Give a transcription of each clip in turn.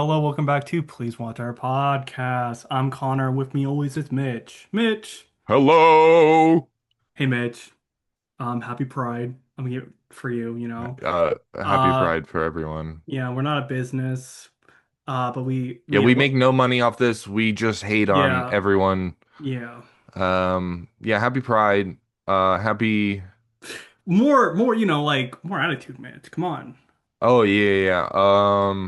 Hello, welcome back to Please Watch Our Podcast. I'm Connor. With me always is Mitch. Mitch. Hello. Hey Mitch. Happy Pride. I'm here for you. Happy Uh Pride for everyone. yeah, we're not a business. But we Yeah, made a we look. make no money off this. We just hate on Yeah, everyone. yeah. Yeah, happy Pride. Happy. More, more attitude, Mitch. Come on. Oh yeah, yeah.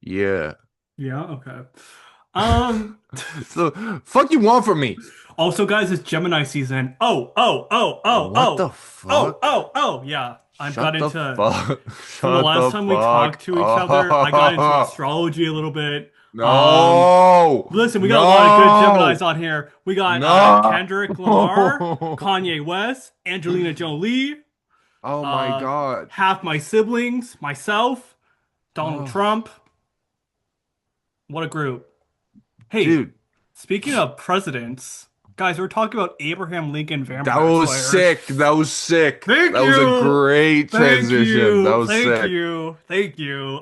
Yeah. Yeah, okay. Um So, fuck you want from me? Also guys, it's Gemini season. What the fuck? Yeah. I've got Shut the into fuck. From the Shut last the time we talked fuck to each other, I got into up. astrology a little bit. Um, No. Listen, we got a lot of good Geminis No. on here. We got No. Kendrick Lamar, Kanye West, Angelina Jolie, Oh my uh, God. half my siblings, myself, Donald Oh, Trump. What a group. Hey, dude, speaking of presidents, guys, we're talking about Abraham Lincoln that Vampire was Slayer. sick. That was sick. Thank That was a you. great Thank transition. That you. was Thank sick. you. Thank you.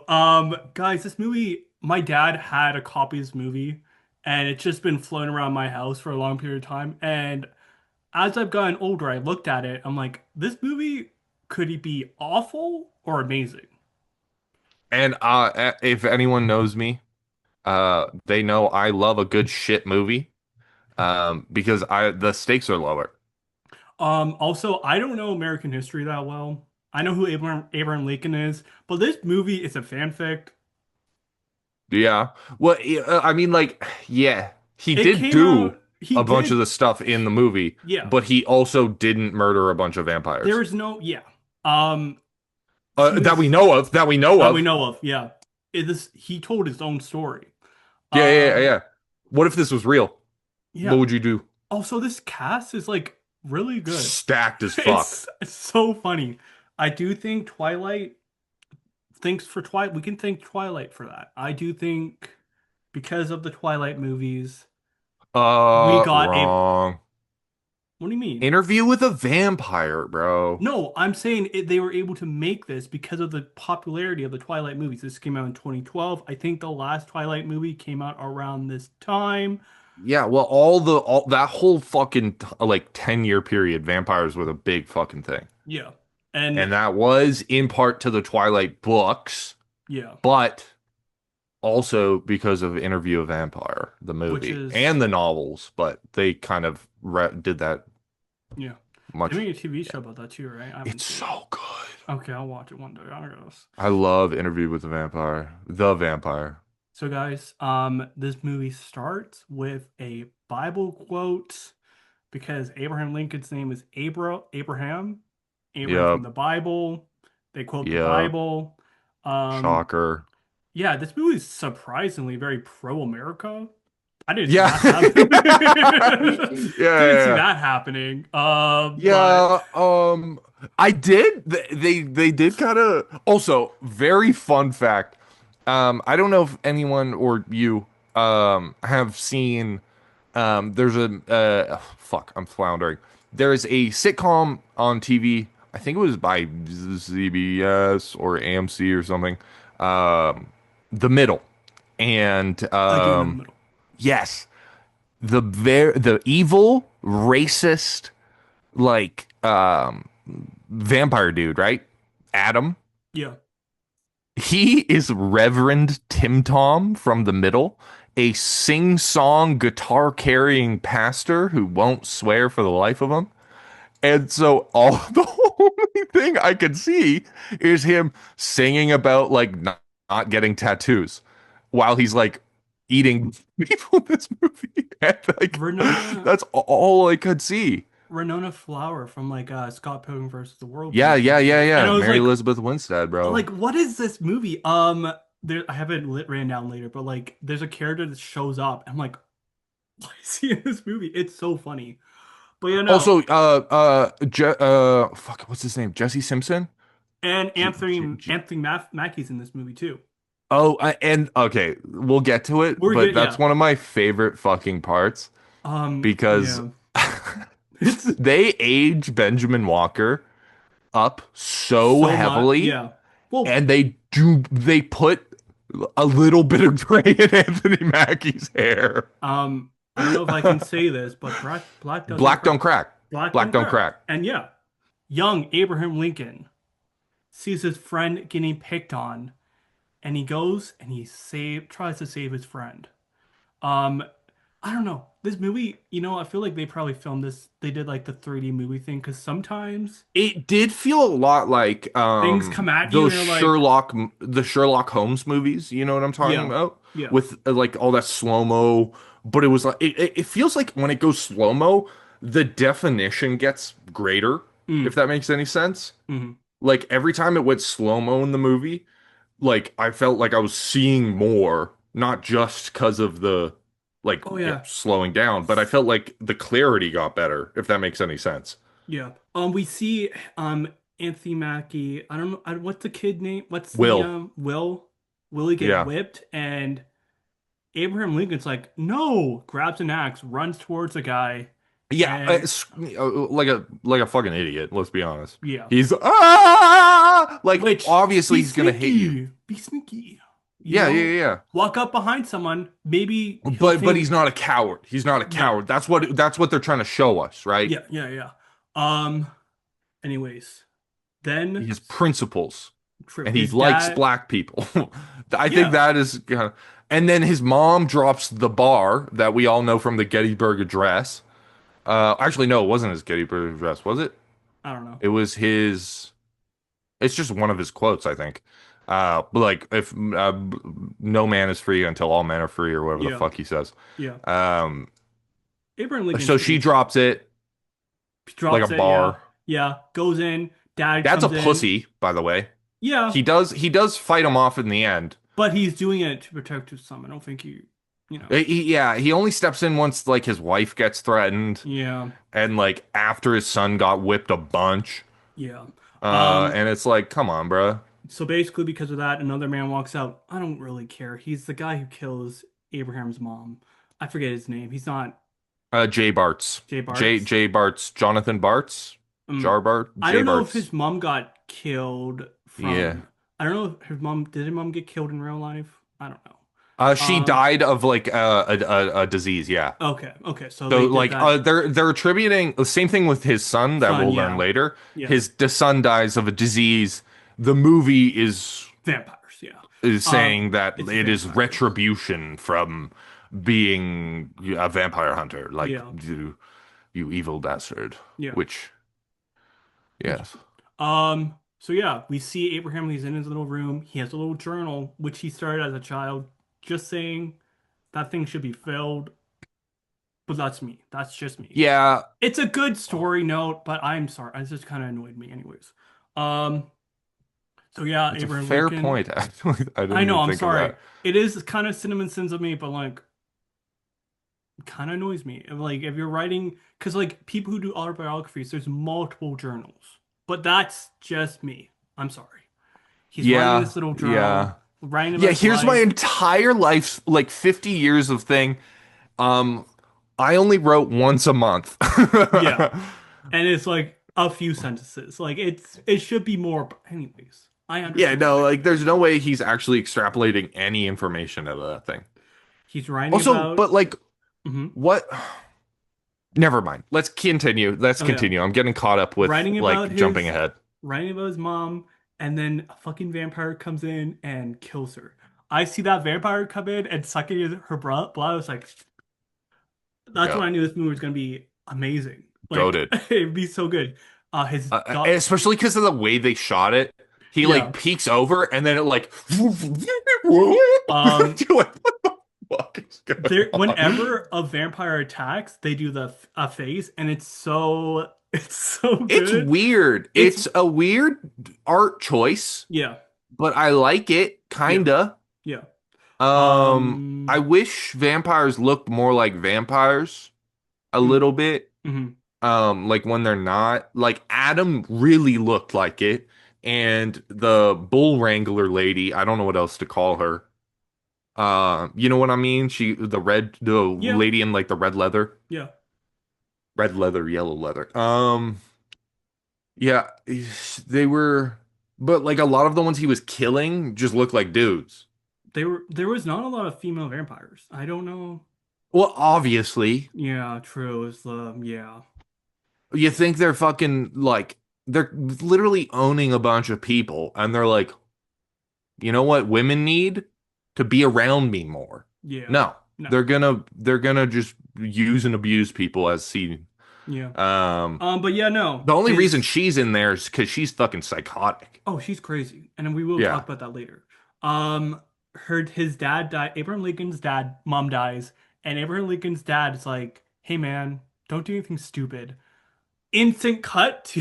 Guys, this movie, my dad had a copy of this movie and it's just been floating around my house for a long period of time. And as I've gotten older, I looked at it. I'm like, this movie, could it be awful or amazing? And if anyone knows me, they know I love a good shit movie. Because I the stakes are lower. Also, I don't know American history that well. I know who Abraham Lincoln is, but this movie is a fanfic. Yeah. Well, I mean, like, yeah, he It did came do out, he a bunch of did, the stuff in the movie, yeah. but he also didn't murder a bunch of There vampires. is no, yeah. He That we was know of. That we know that we of. know of, yeah. He told his own story. Yeah, yeah, Um, yeah. What if this was real? What yeah. would you do? Also, this cast is like really good. Stacked as fuck. It's so funny. I do think Twilight thinks for Twilight. We can thank Twilight for that. I do think because of the Twilight movies, we got a. Wrong. What do you mean? Interview with a Vampire, bro. No, I'm saying they were able to make this because of the popularity of the Twilight movies. This came out in 2012. I think the last Twilight movie came out around this time. Yeah, well, all that whole fucking like 10-year period, vampires were the big fucking thing. Yeah. And And that was in part to the Twilight books, yeah, but also because of Interview with a Vampire, the which movie, is and the novels, but they kind of did that yeah. They much. made a TV Yeah. show about that too, right? I haven't It's seen it. so good. Okay, I'll watch it one day, I guess. I love Interview with the Vampire. The Vampire. So guys, this movie starts with a Bible quote because Abraham Lincoln's name is Abraham. Abraham from Yep. the Bible. They quote the Yep. Bible. Um, Shocker. yeah, this movie is surprisingly very pro-America. I didn't see Yeah. that happen. Yeah, Didn't see yeah, that happening. But yeah. I did. They did kind of. Also, very fun fact. I don't know if anyone or you have seen. There's a fuck. I'm floundering. There is a sitcom on TV. I think it was by CBS or AMC or something. Um, The Middle, and I do know the middle. yes, the evil racist like vampire dude, right? Adam. Yeah. He is Reverend Tim Tom from the middle, a sing-song guitar carrying pastor who won't swear for the life of him. And so all the only thing I could see is him singing about like not getting tattoos while he's like eating people in this movie. And like Renona that's all I could see. Renona Flower from like Scott Pilgrim versus the World Yeah, comes yeah, into yeah, it. And yeah. I was Mary Elizabeth Winstead, bro. like, what is this movie? There I have it written down later, but like there's a character that shows up. I'm like, why is he in this movie? It's so funny. But you know, Also, fuck, what's his name? Jesse Simpson? and J Anthony Mackie's in this movie too. Oh, and okay, we'll get to it, We're but good, that's yeah. one of my favorite fucking parts because Yeah. It's they age Benjamin Walker up so So much, heavily, yeah. Well, and they put a little bit of gray in Anthony Mackie's hair. I don't know if I can say this, but black doesn't Black crack. don't crack. Black Black don't don't crack. crack. And yeah, young Abraham Lincoln sees his friend getting picked on, and he goes and tries to save his friend. Um, I don't know. This movie, I feel like they probably filmed this. They did like the 3D movie thing because sometimes It did feel a lot like things come at you and you're like, The Sherlock Holmes movies, you know what I'm talking yeah, about? yeah, With like all that slow-mo, but it was like it feels like when it goes slow-mo, the definition gets greater, if mm, that makes any sense. hmm Like every time it went slow-mo in the movie, like I felt like I was seeing more, not just because of the like oh it yeah, slowing down, but I felt like the clarity got better, if that makes any sense. yeah. We see Anthony Mackie. I don't know what's the kid name. What's the Will, Will he get yeah. whipped? And Abraham Lincoln's like, no, grabs an axe, runs towards the guy, Yeah, and like a fucking idiot. Let's be honest. yeah. He's like Which obviously he's gonna hit you. be sneaky, Yeah, yeah, yeah. walk up behind someone. Maybe he'll But think, he's not a coward. He's not a yeah, coward. That's what they're trying to show us, right? yeah, yeah, yeah. Um, anyways, then His principles, true. and he His likes dad, black people. I think yeah, that is kind of. And then his mom drops the bar that we all know from the Gettysburg Address. Actually, no, it wasn't his Gettysburg Address, was it? I don't know. It was his. It's just one of his quotes, I think. Like if no man is free until all men are free, or whatever the Yeah, fuck he says. yeah. Um, Abraham Lincoln's so pretty she drops it like a drops it. Yeah, bar. yeah. Goes in. Dad That's a comes in. pussy, by the way. Yeah, He does fight him off in the end. but he's doing it to protect his son. I don't think you know. Yeah, he only steps in once like his wife gets threatened, Yeah, and like after his son got whipped a bunch. yeah. Um, And it's like, come on, bro. so basically because of that, another man walks out. I don't really care. He's the guy who kills Abraham's mom. I forget his name. He's not Jay Bartz, Jay Bartz. Jay Bartz, Jonathan Bartz, Um, Jar Bart, I Jay don't know if Bartz. his mom got killed Yeah. from. I don't know if his mom get killed in real life. I don't know. She Um, died of like a disease, yeah. okay, okay. So So they did like that. they're attributing the same thing with his son that Son, we'll learn yeah, later. yeah. His the son dies of a disease. The movie Vampires, yeah. is saying that It's it is vampires. retribution from being a vampire hunter, like Yeah, you evil bastard. yeah. Which Which, yes, so yeah, we see Abraham, he's in his little room. He has a little journal, which he started as a child, just saying that thing should be filled. But that's me. That's just me. yeah, It's a good story note, but I'm sorry. It just kind of annoyed me anyways. Um, so yeah, it's a Abraham fair Lincoln. point. Actually, I didn't I know, even I'm think of sorry. that. It is kind of cinnamon sins of me, but like it kind of annoys me. Like if you're writing, because like people who do autobiographies, there's multiple journals. But that's just me. I'm sorry. He's writing Yeah, this little yeah. journal, writing about Yeah, his here's my life. entire life, like 50 years of thing. Um, I only wrote once a month. Yeah. And it's like a few sentences. Like it should be more, but anyways. I Yeah, understand. no, like there's no way he's actually extrapolating any information out of that thing. He's writing Also, about but like mhm. what? Never mind. Let's continue. Let's Oh yeah. continue. I'm getting caught up with Writing about like jumping his ahead. writing about his mom, and then a fucking vampire comes in and kills her. I see that vampire come in and sucking her blood. I was like, that's Yeah, when I knew this movie was gonna be amazing. Like goaded. it'd be so good. His dog, Especially because of the way they shot it. He like yeah. peeks over and then it like Um, You're like, what the fuck is going there on? whenever a vampire attacks, they do the a face, and it's so It's good. weird. It's It's a weird art choice, yeah, but I like it, yeah, kinda. yeah. I wish vampires looked more like vampires a Mm, little bit. mhm. Like when they're not. Like Adam really looked like it, and the bull wrangler lady, I don't know what else to call her. You know what I mean? The Yeah, lady in like the yeah. red leather, yellow leather. Yeah, they were, but like a lot of the ones he was killing just looked like dudes. There was not a lot of female vampires. I don't know. Well, obviously, Yeah, true. Is the yeah. you think they're fucking like they're literally owning a bunch of people, and they're like, you know what women need? To be around me more. Yeah. No, No. they're gonna just use and abuse people as seen. Yeah. Um, But yeah, no. the only reason His she's in there is because she's fucking psychotic. Oh, she's crazy. And then we will Yeah. talk about that later. His dad died. Abraham Lincoln's dad, mom dies, and Abraham Lincoln's dad is like, "Hey man, don't do anything stupid." Instant cut to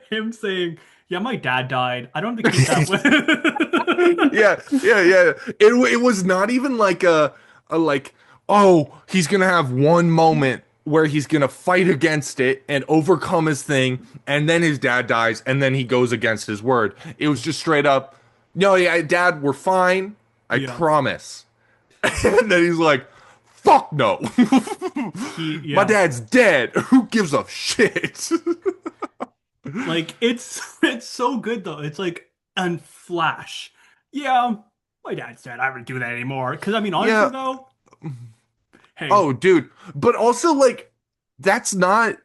him saying, "Yeah, my dad died. I don't have to keep that with." Yeah, yeah, yeah. It was not even like a like, oh, he's gonna have one moment where he's gonna fight against it and overcome his thing, and then his dad dies, and then he goes against his word. It was just straight up, no, yeah, dad, we're fine. I Yeah. promise. And then he's like, fuck no. My Yeah. dad's dead. Who gives a shit? Like it's so good though. It's like and Flash. Yeah, my dad said I would do that anymore. Because I mean, honestly Yeah. though, hey, Oh, dude. But also, like, that's not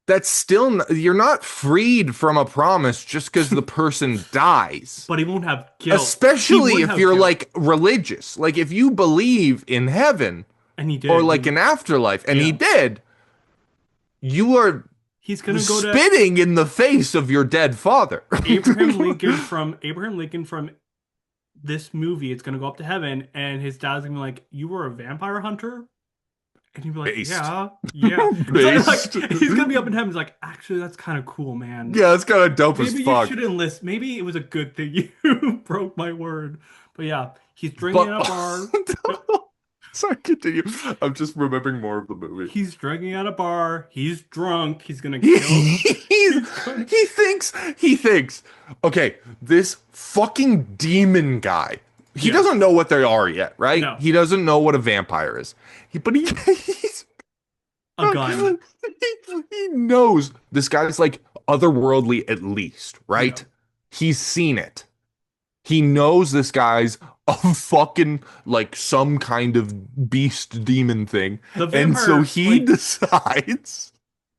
that's still you're not freed from a promise just because the person dies. but he won't have guilt. He Especially would if have you're guilt, like religious. Like if you believe in heaven and he or did. like an afterlife, and he Yeah, did, you are he's gonna go to spitting in the face of your dead father. Abraham Lincoln from this movie. It's gonna go up to heaven, and his dad's gonna be like, "You were a vampire hunter," and he'd be like, Based. "Yeah, yeah." It's Based. like he's gonna be up in heaven. He's like, "Actually, that's kind of cool, man. Yeah, it's kind of dope as Maybe you fuck. should enlist. Maybe it was a good thing you broke my word." But yeah, he's drinking But at a bar. Yep. sorry, continue. I'm just remembering more of the movie. He's drinking at a bar. He's drunk. He's gonna He, kill. he's, He's going. he thinks, okay, this fucking demon guy, he Yeah. doesn't know what they are yet, right? No. He doesn't know what a vampire is. He's, A gun. he knows this guy's like otherworldly at least, Yeah. right? He's seen it. He knows this guy's a fucking like some kind of beast demon thing. The And so vampire, he like decides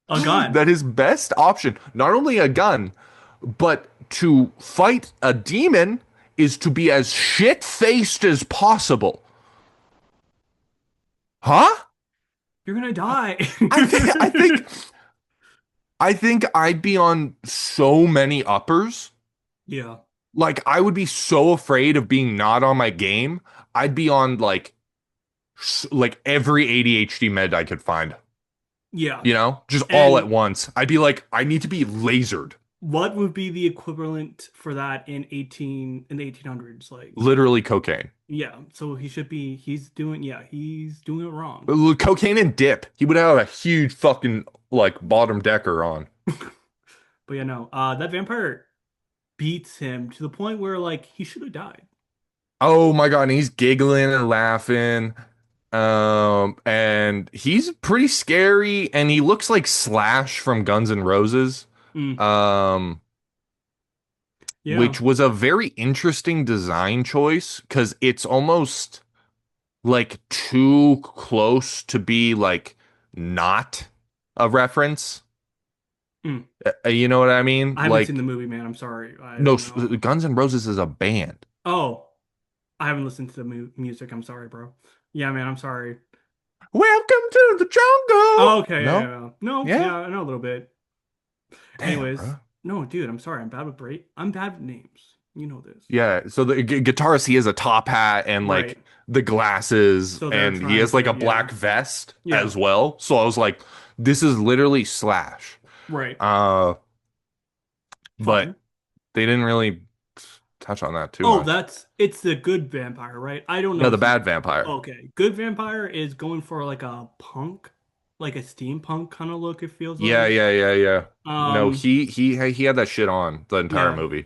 a gun. that his best option, not only a gun, but to fight a demon is to be as shit-faced as possible. Huh? You're gonna die. I think I think I'd be on so many uppers. Yeah. Like I would be so afraid of being not on my game. I'd be on like every ADHD med I could find. Yeah. You know, just all at And once. I'd be like, I need to be lasered. what would be the equivalent for that in the 1800s? Like, Literally cocaine. yeah. So he's doing it wrong. Cocaine and dip. He would have a huge fucking like bottom decker on. But yeah, no. That vampire beats him to the point where like he should have died. Oh my God, and he's giggling and laughing. And he's pretty scary, and he looks like Slash from Guns N' Roses. Mm, Um, yeah. which was a very interesting design choice because it's almost like too close to be like not a reference. Mm. You know what I mean? I haven't seen the Like, movie, man. I'm sorry. I no, don't know. Guns N' Roses is a band. Oh, I haven't listened to the music. I'm sorry, bro. Yeah, man. I'm sorry. Welcome to the Oh, jungle. okay. Yeah, No? yeah, yeah. No, Yeah? yeah, I know a little bit. Damn, Anyways, bro. no, dude. I'm sorry. I'm bad with names. You know this. Yeah, so the guitarist, he has a top hat and like Right. the glasses, So they're and he trying has like to, a yeah, black vest yeah, as well. So I was like, this is literally Slash. right. Uh, Fine. but they didn't really touch on that too Oh, much. it's the good vampire, right? I don't No, know the if you. bad vampire. Okay, good vampire is going for like a punk, like a steampunk kind of look. It feels Yeah, like. yeah, yeah, yeah. No, Um, he had that shit on the entire yeah, movie.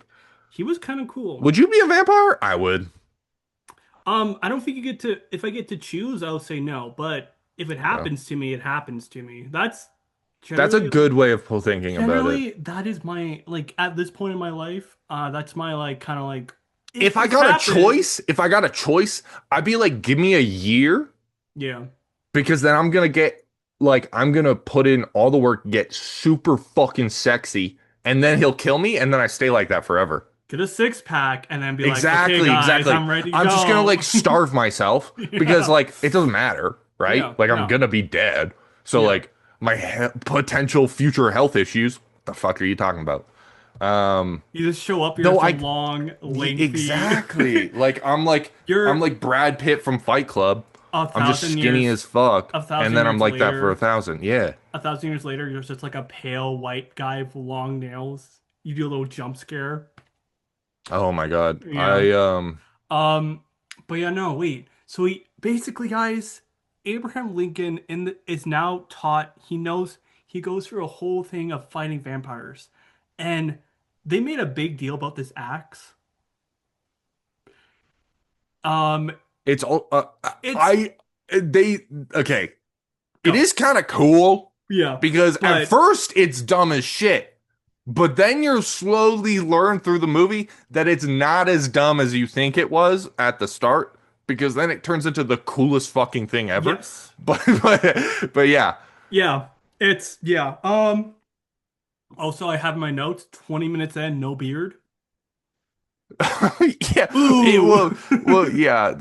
he was kind of cool. Would you be a vampire? I would. I don't think you get to. If I get to choose, I'll say no. But if it Yeah. happens to me, it happens to me. That's That's a Generally, good way of thinking about it. generally, that is my like at this point in my life, that's my like kind of like if If I this got a happened, choice, if I got a choice, I'd be like, give me a year yeah. because then I'm gonna get like I'm gonna put in all the work, get super fucking sexy, and then he'll kill me, and then I stay like that forever. Get a six pack and then be like, okay, Exactly, guys, exactly. I'm ready to I'm just gonna like go. starve myself because Yeah. like it doesn't matter, right? Yeah. Like I'm No. gonna be dead. So Yeah. like my potential future health issues, what the fuck are you talking about? Um, You just show up, you're though just a I long, lengthy. exactly like I'm You're like Brad Pitt from Fight Club. a I'm just thousand skinny years, as fuck, a and thousand then I'm years like that for a later, thousand. Yeah. a thousand years later, you're just like a pale white guy with long nails. You do a little jump scare. Oh my God. Yeah. Um, but yeah, no, wait. So he basically, guys, Abraham Lincoln is now taught. He knows he goes through a whole thing of fighting vampires, and they made a big deal about this axe. Um, It's all it's I they okay. It go, is kind of cool yeah, because at but first it's dumb as shit. But then you slowly learn through the movie that it's not as dumb as you think it was at the start because then it turns into the coolest fucking thing ever. yes, But yeah. yeah, it's yeah. Also, I have my notes. 20 minutes in, no beard. Yeah, it Ooh. well yeah,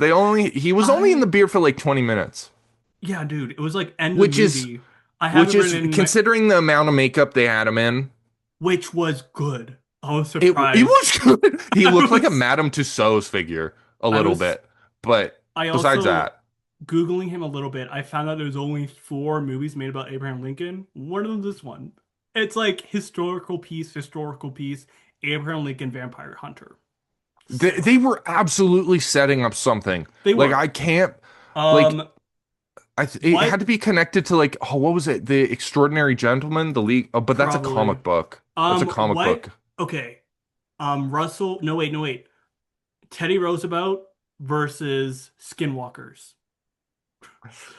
he was only in the I beer for like 20 minutes, Yeah, dude, it was like end of the which is movie. I have it which written is in my, considering the amount of makeup they had him in. which was good. I was It surprised. was good. He I looked like a was, Madame Tussauds figure a I little was, bit. But I besides also that, Googling him a little bit. I found out there's only four movies made about Abraham Lincoln. One of them is this one. It's like historical piece, Abraham Lincoln Vampire Hunter. So they were absolutely setting up something. they Like were. I can't like Um, it had what? to be connected to like oh what was it? The Extraordinary Gentleman, the League. Oh, but that's a Probably. comic book. That's a comic What? book. Okay. Russell. No, wait, no, wait. Teddy Roosevelt versus Skinwalkers.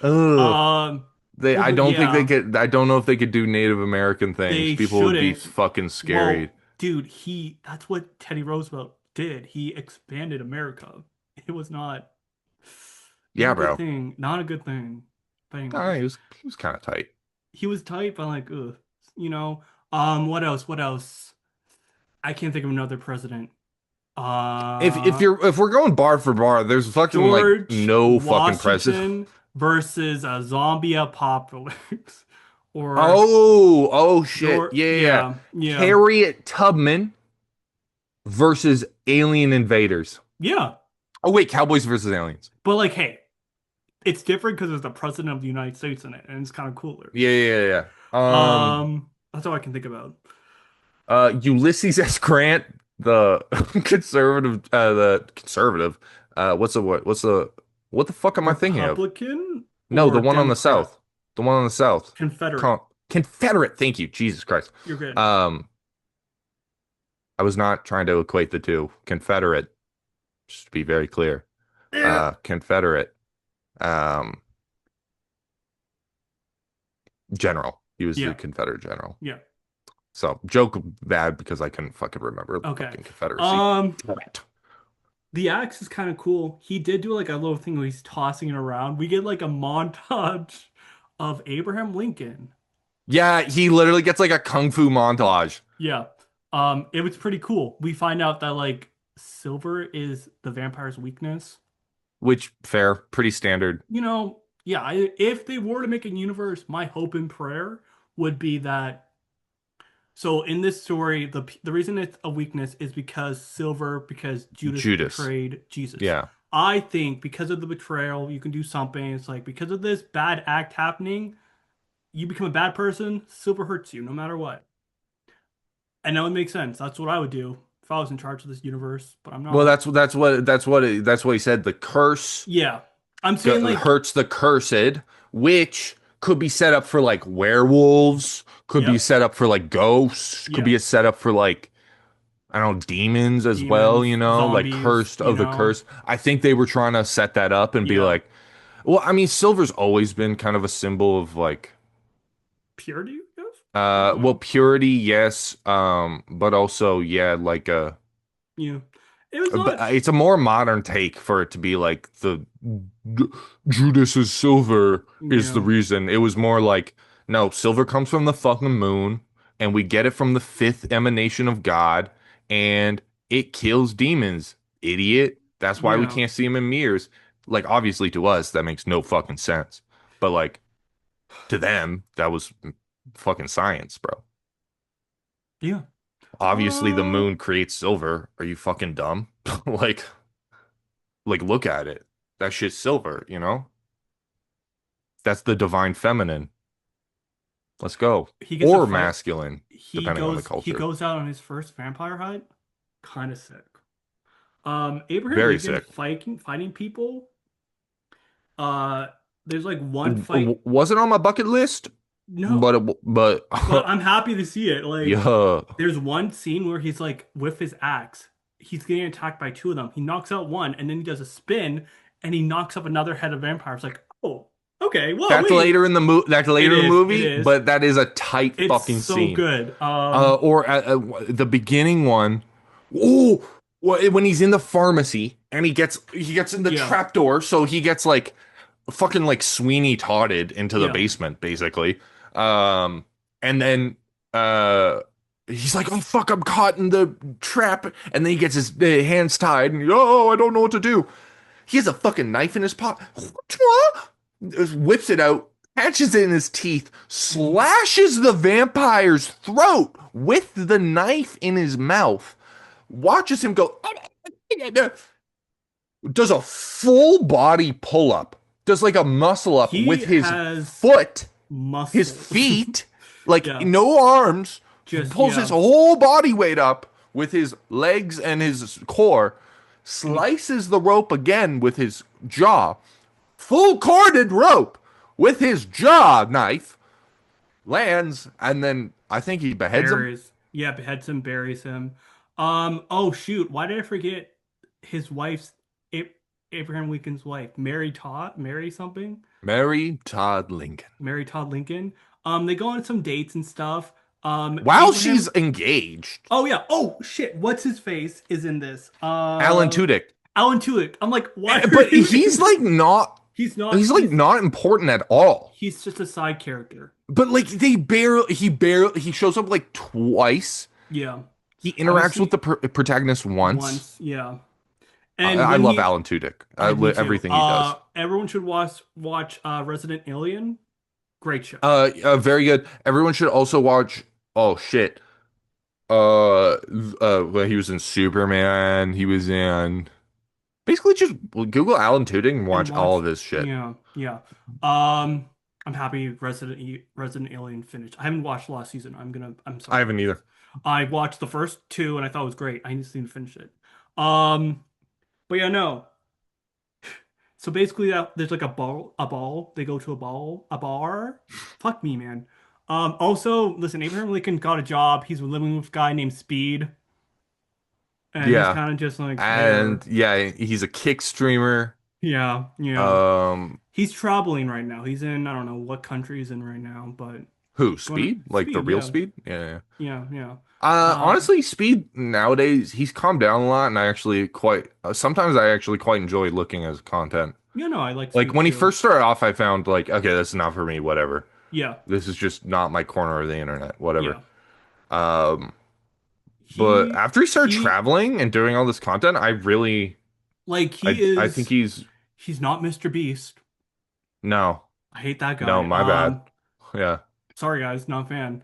Ugh. Well, I but don't think they yeah, could. I don't know if they could do Native American things. they People would be shouldn't. fucking scary. Well, dude, that's what Teddy Roosevelt did. He expanded America. It was not Yeah, a good bro. thing. Not a good thing. But Nah, anyways, he was kind of tight. he was tight, but like, ugh, you know. What else? What else? I can't think of another president. If Uh, if we're going bar for bar, there's fucking like George no fucking president. Washington versus a zombie apocalypse, or Oh shit. George. Yeah, yeah, yeah. Yeah, yeah, Harriet Tubman versus alien invaders. yeah. Oh wait, Cowboys versus aliens. But like, hey, it's different because there's the president of the United States in it, and it's kind of cooler. Yeah, yeah, yeah, yeah. That's all I can think about. Ulysses S. Grant, the conservative. What the fuck am I thinking of? Republican No, or the one on the Democrat? south. The one on the south. Confederate. Confederate. Thank you. Jesus Christ. You're good. Um, I was not trying to equate the two. Confederate, just to be very clear. Yeah. Confederate, um, general. He was the Yeah. Confederate general. Yeah. So joke bad because I couldn't fucking remember the Okay. fucking Confederacy. Um, Damn it. the axe is kind of cool. He did do like a little thing where he's tossing it around. We get like a montage of Abraham Lincoln. Yeah, he literally gets like a kung fu montage, Yeah. It was pretty cool. We find out that like silver is the vampire's weakness. which fair, pretty standard. Yeah, if they were to make a universe, my hope and prayer would be that. So in this story, the reason it's a weakness is because Judas Judas. betrayed Jesus. Yeah. I think because of the betrayal, you can do something. It's like because of this bad act happening, you become a bad person. Silver hurts you no matter what, and that would make sense. That's what I would do if I was in charge of this universe, but I'm Well, not. that's what he said. The curse Yeah, I'm saying like, hurts the cursed, which could be set up for like werewolves, could be yep, set up for like ghosts, could yeah, be a setup for like I don't know, demons as well, demons, like zombies, cursed of the curse. I think they were trying to set that up and be yeah, like, well, I mean, silver's always been kind of a symbol of like purity, I guess. Well, Yeah. purity, yes. But also, yeah, Yeah. It was but not. it's a more modern take for it to be like Judas's silver is the Yeah. reason. It was more like, no, silver comes from the fucking moon, and we get it from the fifth emanation of God, and it kills demons, idiot. That's why we Yeah. can't see them in mirrors. Like, obviously, to us, that makes no fucking sense. But like to them, that was fucking science, bro. Yeah. Obviously, the Uh, moon creates silver. Are you fucking dumb? Like, look at it. That shit's silver, you know? That's the divine feminine. Let's go. he gets a Or fight. masculine, He depending on the goes. He culture. goes out on his first vampire hunt. Kind of sick. Abraham Very Lincoln sick. fighting people. Uh, there's like one fight. Wasn't on my bucket list, No, but but I'm happy to see it. Like, yeah. there's one scene where he's like with his axe. He's getting attacked by two of them. He knocks out one, and then he does a spin, and he knocks up another head of vampires. Like, oh, okay. Whoa, That's wait. later in the that's It later in the is. It movie, is. but that is a tight It's fucking so scene. good. Or the beginning one. Oh, when he's in the pharmacy and he gets in the Yeah, trapdoor, so he gets like fucking like Sweeney Todded into the yeah. basement, basically. Um, and then uh, he's like, "Oh fuck, I'm caught in the trap," and then he gets his hands tied, and oh, I don't know what to do. He has a fucking knife in his pocket, whips it out, catches it in his teeth, slashes the vampire's throat with the knife in his mouth, watches him go, does a full body pull up, does like a muscle up He with his has foot, his muscle. feet, like Yeah, no arms, just pulls his yeah. whole body weight up with his legs and his core, And he slices the rope again with his jaw, full corded rope with his jaw knife, lands, and then I think he beheads him. buries. Yeah, beheads him, buries him. Oh shoot, why did I forget his wife's A Abraham Lincoln's wife, Mary Todd, Mary something, Mary Todd Lincoln. Mary Todd Lincoln. They go on some dates and stuff. While she's Abraham. engaged, Oh yeah. Oh shit. What's his face is in this? Alan Tudyk. Alan Tudyk. I'm like, why are But you in he's this? like not He's not. he's like not important at all. He's just a side character. But like he shows up like twice. Yeah. He interacts with Honestly, the protagonist once. once. Yeah. I, And I when love he, Alan Tudyk. me too. Everything he does. Everyone should watch Resident Alien. Great show. Very good. Everyone should also watch. Oh shit. Well, he was in Superman. He was in basically just Google Alan Tudyk and And watch all watch. of his shit. Yeah. Yeah. I'm happy Resident Alien finished. I haven't watched the last season. I'm I sorry. haven't either. I watched the first two and I thought it was great. I just need to finish it. Um, but yeah, no. So basically, there's like a ball. They go to a bar. Fuck me, man. Also, listen, Abraham Lincoln got a job. He's living with a guy named Speed, and he's Yeah, kind of just like and there. yeah, he's a kick streamer. Yeah, yeah. Um, He's traveling right now. He's in, I don't know what country he's in right now, but who? going to Speed? Like the Speed. real Yeah, Speed? Yeah. Yeah. yeah, yeah. Uh, Honestly, Speed nowadays he's calmed down a lot, and I actually quite sometimes I actually quite enjoy looking at his content. yeah, no, I like Like Speed when he too. first started off, I found like, okay, this is not for me, whatever. Yeah, This is just not my corner of the internet, whatever. yeah. Um, but He after he started he traveling and doing all this content, like I think he's not Mr. Beast. no, I hate that no, guy. my bad. Yeah. Sorry guys, not a fan.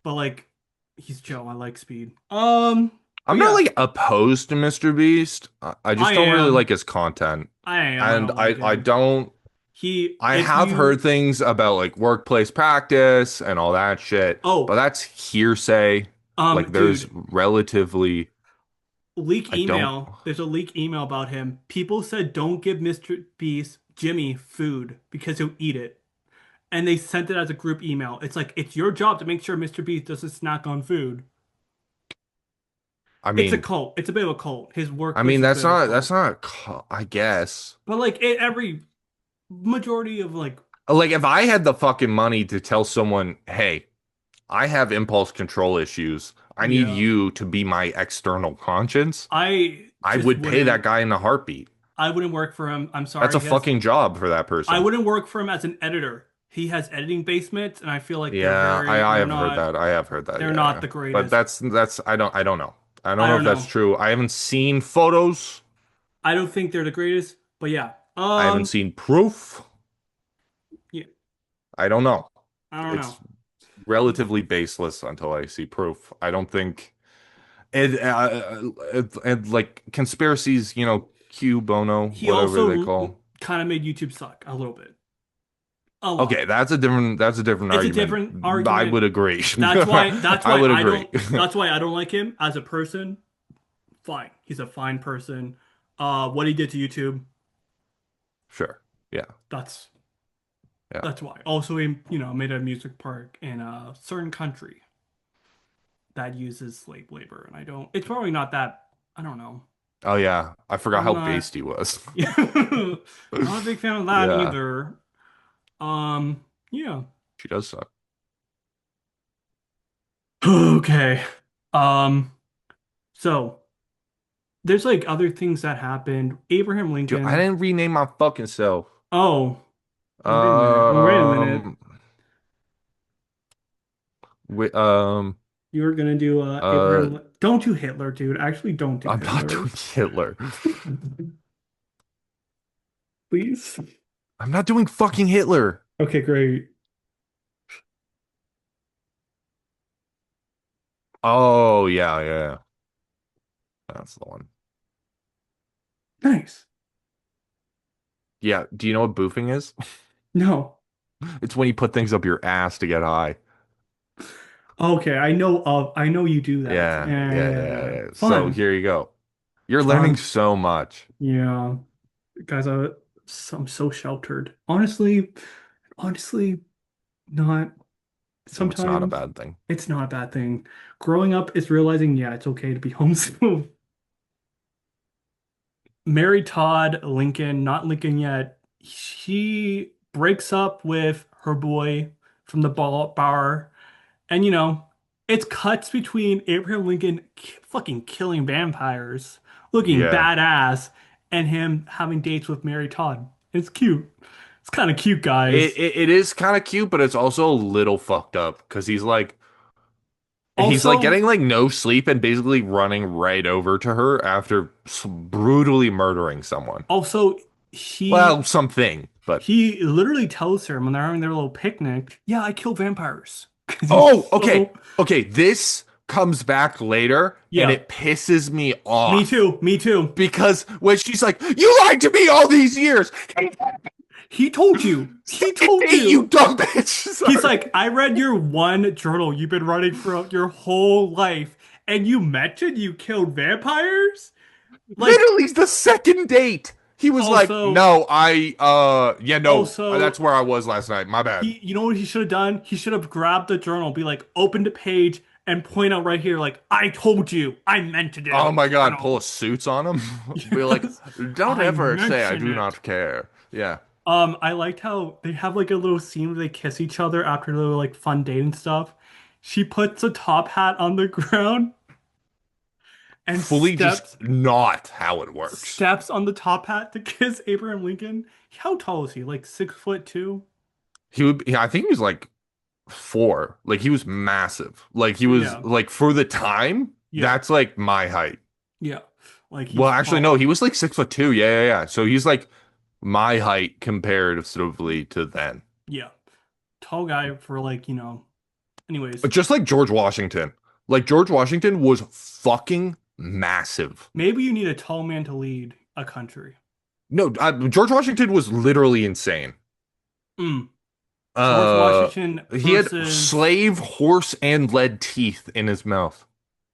But like he's Joe. I like Speed. But I'm not yeah, like opposed to Mr. Beast. I just I don't really am. like his content. I am. I And don't like I him. don't He I if have you heard things about like workplace practice and all that shit, but oh, that's hearsay. Like there's dude, relatively leak I don't email. There's a leak email about him. People said don't give Mr. Beast Jimmy food because he'll eat it. And they sent it as a group email. It's like it's your job to make sure Mr. Beast doesn't snack on food. I It's a mean cult. It's a bit of a cult. His I workplace mean is a bit of a that's cult. not I guess. But like every majority of like Like if I had the fucking money to tell someone, "Hey, I have impulse control issues. I need Yeah. you to be my external conscience. I I just would pay that wouldn't guy in a heartbeat. I wouldn't work for him. I'm That's sorry. a fucking job for that I person. wouldn't work for him as an editor. He has editing basements and I feel like Yeah, I they're have heard not that. I have heard that. they're Yeah, not yeah. the But greatest. that's I don't know. I don't I know don't if that's know. true. I haven't seen photos. I don't think they're the greatest, but yeah. I haven't seen proof. Yeah, I don't know. I don't know. It's relatively baseless until I see proof. I don't think and like conspiracies, Q Bono, He whatever they also call. kind of made YouTube suck a little bit. A Okay, lot. that's a different It's a argument. different I argument. would agree. That's I why would agree. I don't like him as a person. Fine. He's a fine person. What he did to YouTube, Sure. Yeah. that's Yeah. that's why. Also he, made a music park in a certain country that uses slave labor, and I don't it's probably not that I don't know. Oh yeah. I forgot I'm how not based he was. not a big fan of that Yeah. either. Yeah. She does suck. Okay. Um, so there's like other things that happened. Abraham Dude, I Lincoln. didn't rename my fucking self. Oh, oh, wait a minute. Oh, wait a minute. Um, wi- um, You were gonna do uh, Abraham. Don't do Hitler, dude. Actually, don't do I'm not Hitler. doing Hitler. Please. I'm not doing fucking Hitler. Okay, great. Oh yeah, yeah, yeah. That's the one. Nice. Yeah. Do you know what boofing is? No. It's when you put things up your ass to get high. Okay, I know you do that. Yeah, Yeah, yeah, yeah, yeah, yeah. yeah. So Fun. here you go. You're learning Fun. so much. Yeah. Guys, I'm so sheltered. Honestly, not No, it's not a sometimes bad thing. it's not a bad thing. Growing up is realizing, yeah, it's okay to be homeschooled. Mary Todd Lincoln, not Lincoln yet. She breaks up with her boy from the bar, and it's cuts between Abraham Lincoln fucking killing vampires, looking Yeah. badass, and him having dates with Mary Todd. It's cute. It's kind of cute, It guys. it, it is kind of cute, but it's also a little fucked up because he's like Also, getting like no sleep and basically running right over to her after brutally murdering someone. also, he Well, something, but he literally tells her when they're having their little picnic, "Yeah, I kill vampires." Because he's oh, okay. so Okay, this comes back later and yeah. it pisses me Me off too. Me too. because when she's like, "You lied to me all these years." He told you. He told Hey, you you. dumb bitch. He's Sorry. like, I read your one journal you've been running for your whole life, and you mentioned you killed vampires? Like, Literally the second date. He was like, also, "No, yeah, no, that's also, where I was last night. My bad." you know what he should have done? He should have grabbed the journal, be like, opened a page, and point out right here, like, I told you, I meant it in Oh the my God, pull journal. a suits on him. Be like, Yes, don't I ever say I mentioned do it. not care. Yeah. I liked how they have like a little scene where they kiss each other after their like fun date and stuff. She puts a top hat on the ground and Fully just not how it works. steps on the top hat to kiss Abraham Lincoln. How tall is he? Like 6'2"? Yeah, I think he was like 4. Like he was massive. Like he was Yeah, like for the time, yeah, that's like my height. yeah. Like Well, he's actually, no, tall. he was like 6'2". Yeah, yeah, yeah. So he's like my height comparatively to then. Yeah, tall guy for like Anyways, Just like George Washington. Like George Washington was fucking massive. maybe you need a tall man to lead a country. No, George Washington was literally insane. Mm. George Uh, Washington he had versus. slave, horse, and lead teeth in his mouth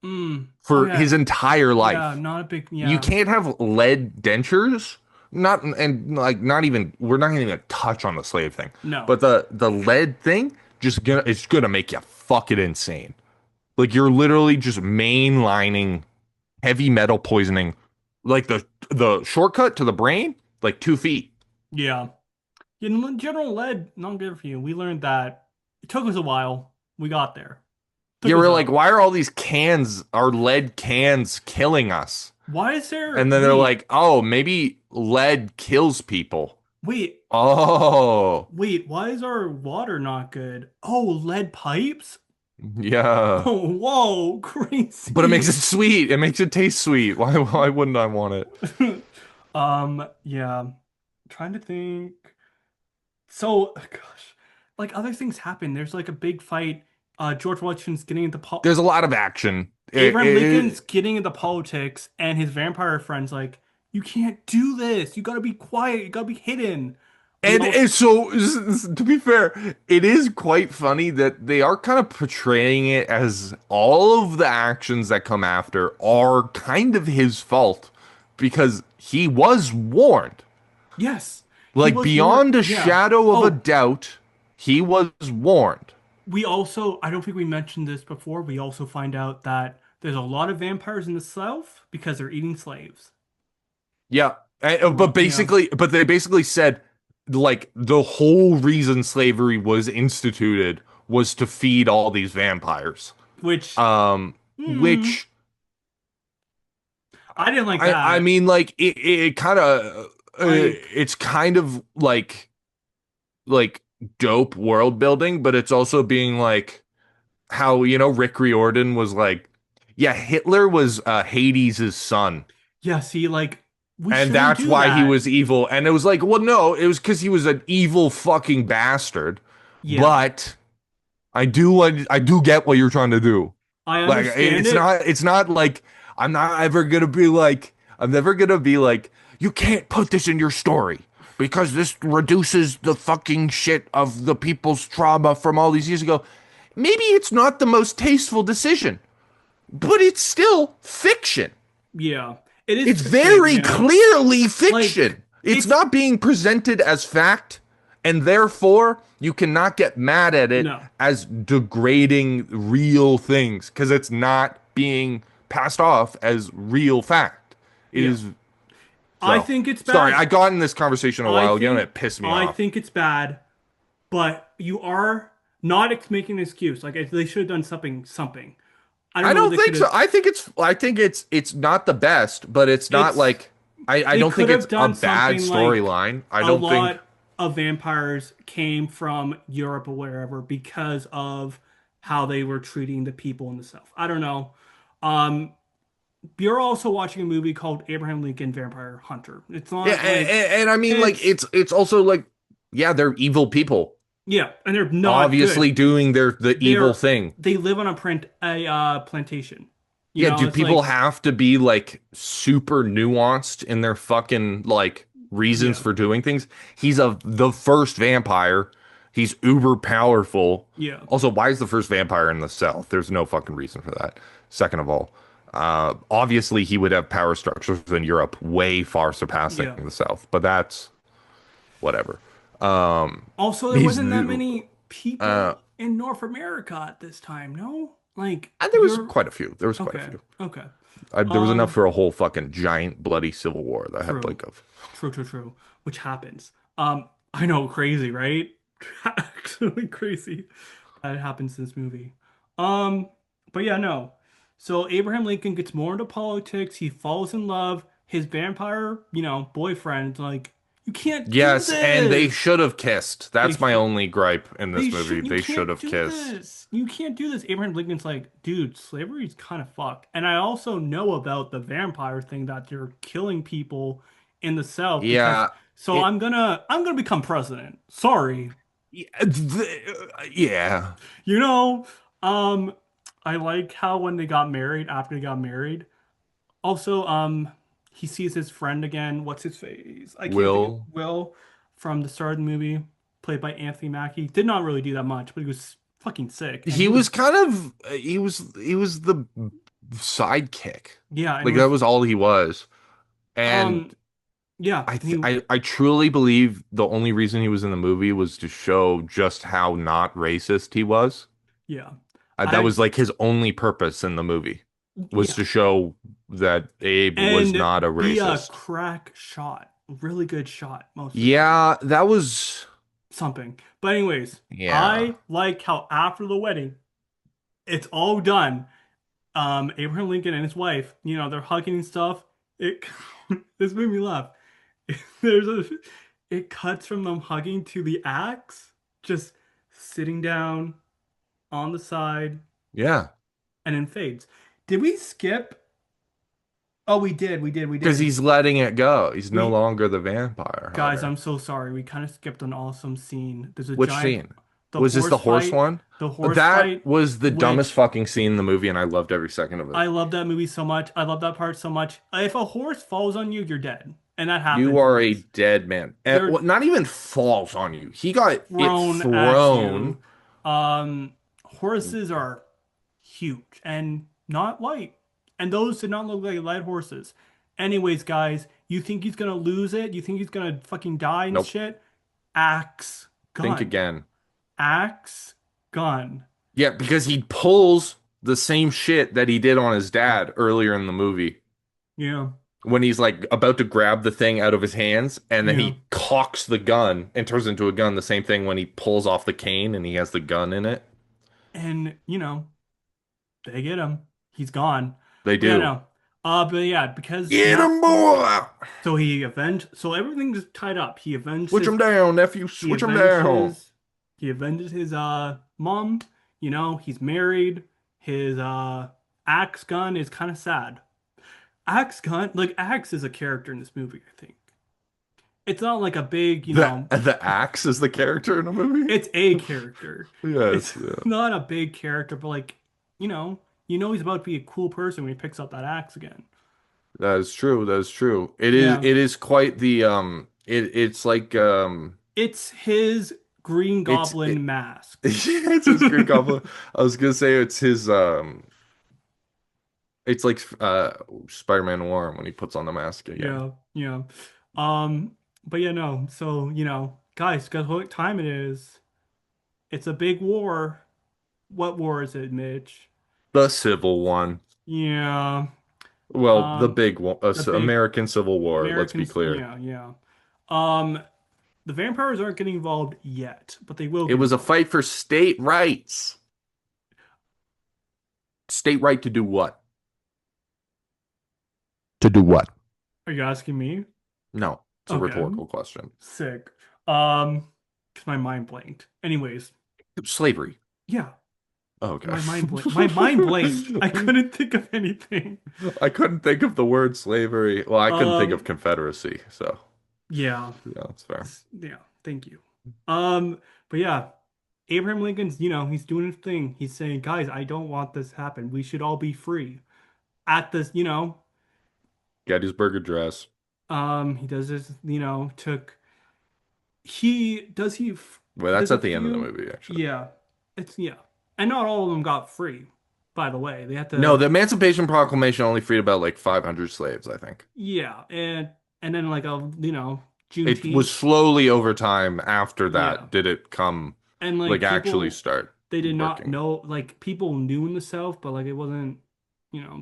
Oh for yeah, his entire yeah. life. Not a big. You Yeah, can't have lead dentures. Not and like not even we're not even gonna touch on the slave thing. no. But the lead thing it's gonna make you fucking insane. Like you're literally just mainlining heavy metal poisoning, like the shortcut to the brain, like 2 feet. Yeah. In general lead, not good for you. We learned that. It took us a while. We got there. Took You us were like, out. why are all these cans, our lead cans, killing us? Why is there? And then they're like, oh, maybe lead kills people. Wait, Oh, wait. Why is our water not good? Oh, lead pipes? yeah. Oh, whoa, But it makes it crazy. sweet. It makes it taste sweet. Why wouldn't I want it? Yeah. Trying to think. So, gosh, like other things happen. There's like a big fight. George Washington's getting into There's a lot of action. Abraham Lincoln's getting into politics, and his vampire friend's like, "You can't do this. You gotta be quiet. You gotta be hidden." We all, And so, to be fair, it is quite funny that they are kind of portraying it as all of the actions that come after are kind of his fault because he was warned. yes, he Like, was warned. beyond a Yeah. shadow of a Oh, doubt, he was warned. we also, I don't think we mentioned this before. We also find out that there's a lot of vampires in the South because they're eating slaves. Yeah. Well, yeah, But they basically said, like, the whole reason slavery was instituted was to feed all these vampires. which, Um, hmm, which I didn't like I that. mean, like it kind of Like, it's kind of like dope world building, but it's also being like how Rick Riordan was like, yeah, Hitler was Hades' son, yeah, see, like, we and shouldn't that's do why he that. was evil. And it was like, well, no, it was because he was an evil fucking bastard. Yeah, But I do get what you're trying to do. I Like understand it's not like I'm never gonna be like you can't put this in your story because this reduces the fucking shit of the people's trauma from all these years ago. Maybe it's not the most tasteful decision, but it's still fiction. Yeah, it is It's fiction, very yeah. clearly Like, fiction. It's it's not being presented as fact, and therefore you cannot get mad at it no, as degrading real things because it's not being passed off as real fact. It yeah. is I so. think it's Sorry, bad. I got in this conversation a I while ago and think it pissed me I off. think it's bad, but you are not making an excuse. Like they should have done something. I don't I know what don't they could think so. have. I think it's not the best, but it's not It's like I they don't think could it's have a done bad something like storyline. I a don't think lot of vampires came from Europe or wherever because of how they were treating the people in the South. I don't know. Um, you're also watching a movie called Abraham Lincoln Vampire Hunter. It's yeah, not like and I mean like it's it's also like yeah, they're evil people, yeah, and they're not obviously good. doing the evil They're thing. they live on a plantation. You Yeah, know, do it's people like have to be like super nuanced in their fucking like reasons yeah, for doing things? He's the first vampire. He's uber powerful. yeah, Also, why is the first vampire in the South? There's no fucking reason for that. Second of all, obviously he would have power structures in Europe way far surpassing yeah. the South, but that's whatever. Also, there He's wasn't that many uh, people in North America at this time, no? Like and there was you're quite a few. There was quite a okay, few. okay. There was enough Um, for a whole fucking giant bloody civil war that I had true, like of. true, which happens. I know, crazy, right? Actually crazy that it happens in this movie. Um, but yeah, no. So Abraham Lincoln gets more into politics. He falls in love. His vampire, boyfriend, like, you can't do Yes, and they this. should have kissed. They That's my should. only gripe in They this movie. should. You They should can't have do kissed. this. You can't do this. Abraham Lincoln's like, dude, slavery's kind of fucked. And I also know about the vampire thing that they're killing people in the South because. Yeah, So it. I'm gonna become president. Sorry. Yeah. You know, um, I like how when they got married, after they got married, also, he sees his friend again. What's his face? I can't think of Will. Will from the start of the movie, played by Anthony Mackie. Did not really do that much, but he was fucking sick, and He he was was kind of he was the sidekick. yeah, and Like that was was all he was. And um yeah, he I truly believe the only reason he was in the movie was to show just how not racist he was. yeah. That I was like his only purpose in the movie was yeah, to show that Abe was and not a be a racist. crack shot, really good shot most of the time. Yeah, that was Something. But anyways, yeah. I like how after the wedding. it's all done. Abraham Lincoln and his wife, they're hugging and stuff. It this made me laugh. There's a it cuts from them hugging to the axe just sitting down on the side Yeah, and then fades. Did we skip? Oh, we because did. he's letting it go. He's no We longer the vampire Guys, hunter. I'm so sorry. We kind of skipped an awesome scene. There's a Which giant scene? the Was this the horse horse fight, one? the horse That fight, was the dumbest which fucking scene in the movie, and I loved every second of it. I love that movie so much. I love that part so much. If a horse falls on you, you're dead. And that You happens in are a this. dead man. And, They're well, not even falls on you. He got it thrown at thrown. you. Horses are huge and not light. And those did not look like light horses. Anyways, guys, you think he's gonna lose it? You think he's gonna fucking die and Nope. shit? Axe Think gun. again. Axe gun. Yeah, because he pulls the same shit that he did on his dad earlier in the movie Yeah, when he's like about to grab the thing out of his hands and then yeah. he cocks the gun and turns into a gun. The same thing when he pulls off the cane and he has the gun in it. And they get him. He's gone. They But yeah, do. no. But yeah, because Get now him, boy! so everything's tied up. Switch him down, nephew. He Switch him down. avenges his mom. He's married. His axe gun is kind of sad. Axe gun, like Axe is a character in this movie, I think. It's not like a big, The axe is the character in the movie? it's a character. It's Yes, yeah. not a big character, but like, he's about to be a cool person when he picks up that axe again. That is true. That is true. Yeah. It is quite the it's like It's his Green it's Goblin mask. it's his Green Goblin. I was gonna say it's his it's like Spider-Man War when he puts on the mask again. Yeah, yeah. But yeah, no. So, guys, guess what time it is? It's a big war. What war is it, Mitch? The Civil one. Yeah. Well, the Um, big one, the big American Civil War, let's be Americans, clear. yeah, yeah. Um, the vampires aren't getting involved yet, but they will It get was a involved. fight for state rights. State right to do what? To do what? Are you asking me? No, it's a Okay, rhetorical question. sick. Because my mind blanked. Anyways, Slavery. yeah, Oh, okay. my mind blanked. I couldn't think of anything. I couldn't think of the word slavery. Well, I couldn't think of Um, Confederacy, so yeah, yeah, that's fair. yeah. Thank you. But yeah, Abraham Lincoln's, he's doing his thing. He's saying, guys, I don't want this to happen. We should all be free. At this, Gettysburg Address. he does this, took he does he f- Well, that's there's a at the end of the few, movie, actually. yeah, yeah, and not all of them got free, by the way. They had No, to, the Emancipation Proclamation only freed about like 500 slaves, I think. yeah, and then like It was Juneteenth, slowly over time after yeah, that did it come and like like actually people, start they did not working. know, like people knew in the South, but like it wasn't,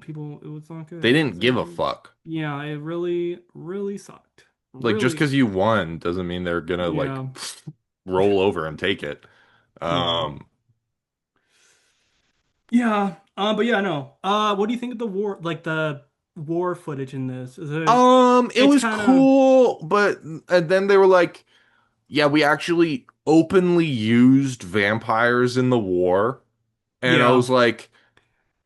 people, it was not They good. It didn't wasn't give a good. fuck. Yeah, it really, really sucked. Like just Really, because you won doesn't mean they're gonna like yeah, roll over and take it. yeah, Um, yeah. But yeah, no. What do you think of the war, like the war footage in this? it It's was kind of, cool, but and then they were like, yeah, we actually openly used vampires in the war. And I yeah. was like,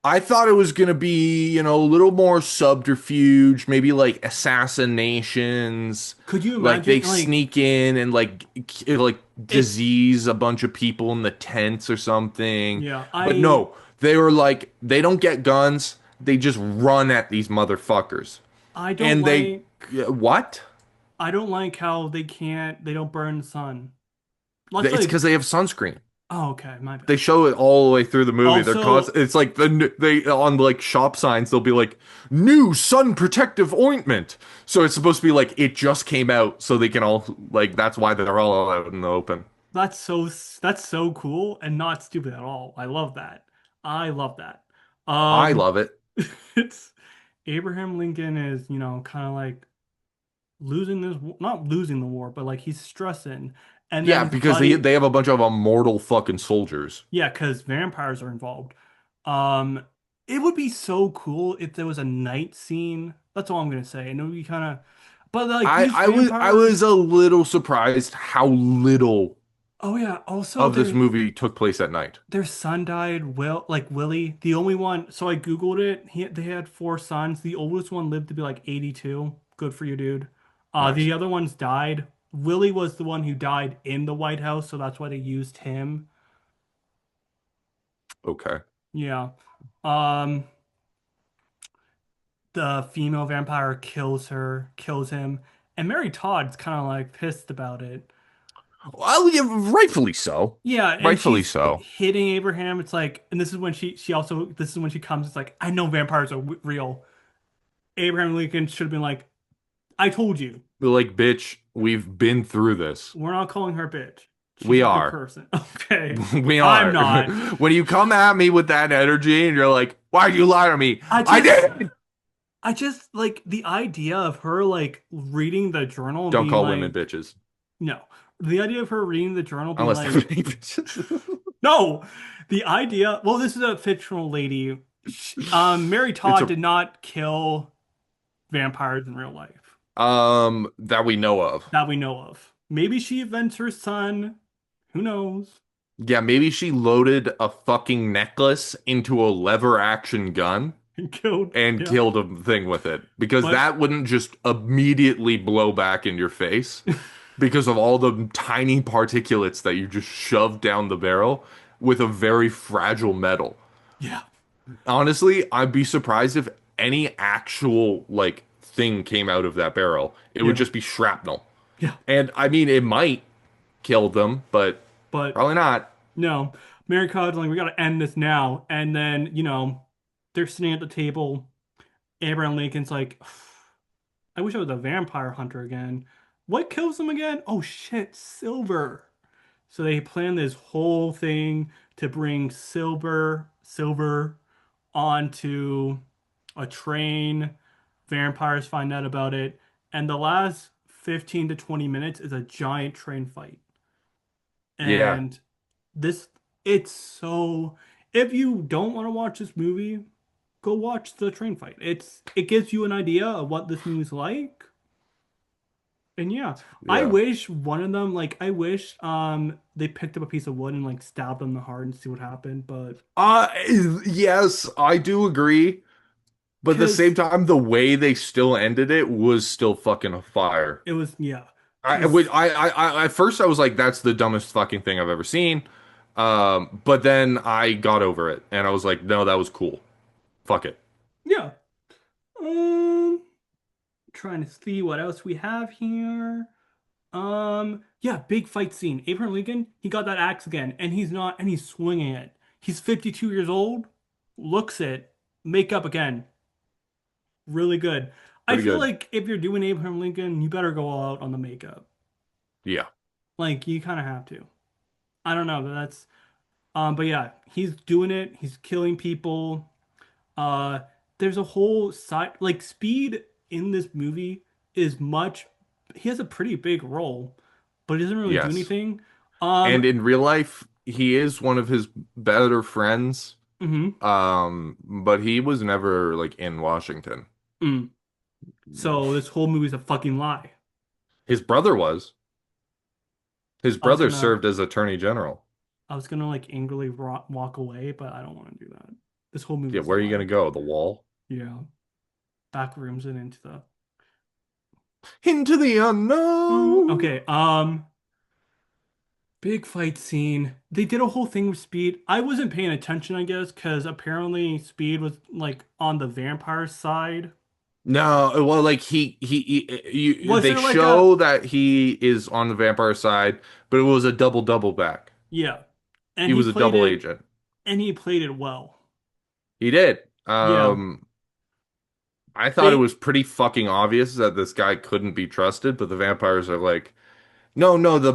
I thought it was gonna be, a little more subterfuge, maybe like assassinations, Could you like imagine, they sneak in and like it's, disease a bunch of people in the tents or something. yeah, But no, they were like, they don't get guns, they just run at these motherfuckers. I don't And they, like, yeah, what? I don't like how they don't burn the sun. Let's It's say, because they have sunscreen. oh, okay, my They bad. show it all the way through the movie. They're Also, constant. It's like they on like shop signs. They'll be like new sun protective ointment. So it's supposed to be like it just came out, so they can all like that's why they're all out in the open. that's so cool and not stupid at all. I love that. I love that. I Um, love it. it's Abraham Lincoln is, kind of like losing this, not losing the war, but like he's stressing. And then Yeah, his because they buddy, they have a bunch of immortal fucking soldiers. yeah, because vampires are involved. Um, it would be so cool if there was a night scene. That's all I'm gonna say. And it would be kind of, but like these I vampires. was a little surprised how little Oh yeah. Also, of this movie took place at night. their son died. Willie, the only one. So I googled it. They had four sons. The oldest one lived to be like 82. Good for you, dude. Nice. The other ones died. Willie was the one who died in the White House, so that's why they used him. Okay. Yeah. Um, the female vampire kills him, and Mary Todd's kind of like pissed about it. Well, yeah, rightfully so. Yeah, and Rightfully she's so. hitting Abraham. It's like, and this is when she also this is when she comes. It's like, I know vampires are real. Abraham Lincoln should have been like, I told you. Like, bitch, we've been through this. We're not calling her bitch. She's We a good are. person. Okay, We I'm are. not. When you come at me with that energy and you're like, why'd you lie to me? I I just did. I just like the idea of her like reading the journal and Don't being call women like, bitches. no. The idea of her reading the journal being Unless they're like, bitches. no. The idea, well, this is a fictional lady. Mary It's Todd a did not kill vampires in real life that we know of. that we know of. Maybe she avenged her son. Who knows? Yeah, maybe she loaded a fucking necklace into a lever action gun And killed, and yeah. killed a thing with it because But that wouldn't just immediately blow back in your face because of all the tiny particulates that you just shoved down the barrel with a very fragile metal. yeah, Honestly, I'd be surprised if any actual like thing came out of that barrel. It would yeah, just be shrapnel. yeah. And I mean, it might kill them, but But probably not. no, Mary Todd's like, we gotta end this now. And then, they're sitting at the table. Abraham Lincoln's like, I wish I was a vampire hunter again. What kills them again? Oh shit, silver. So they plan this whole thing to bring silver onto a train. Vampires find out about it, and the last 15 to 20 minutes is a giant train fight. Yeah. And this, it's so. If you don't want to watch this movie, go watch the train fight. It gives you an idea of what this movie's like. And yeah, I Yeah. wish one of them, like, I wish they picked up a piece of wood and like stabbed them in the heart and see what happened. But Uh, yes, I do agree. But at the same because time, the way they still ended it was still fucking a fire. it was, yeah, I because would at first I was like, that's the dumbest fucking thing I've ever seen. But then I got over it and I was like, no, that was cool. Fuck it. yeah. Um, Trying to see what else we have here. Yeah, big fight scene. Abraham Lincoln, he got that axe again, and he's swinging it. He's 52 years old, looks it, makeup again. Really good. I Pretty feel good. like if you're doing Abraham Lincoln, you better go all out on the makeup. Yeah. Like you kind of have to. I don't know, but but yeah, he's doing it. He's killing people. Uh, there's a whole side like Speed in this movie is much. He has a pretty big role, but he doesn't really do Yes. anything. And in real life, he is one of his better friends. Mhm. But he was never like in Washington. Mm. So this whole movie's a fucking lie. His brother was. His I was brother gonna, served as attorney general. I was gonna like angrily walk away, but I don't want to do that. This whole Yeah, movie's a where are you lie. gonna go? The wall? Yeah, back rooms and into the. Into the unknown. Okay. Big fight scene. They did a whole thing with Speed. I wasn't paying attention, I guess, because apparently Speed was like on the vampire side. No, well, like Was they there like a, show that he is on the vampire side, but it was a double back. yeah, and He was a double agent. he played it well. He did. Yeah, I thought it they, was pretty fucking obvious that this guy couldn't be trusted, but the vampires are like, no, no, the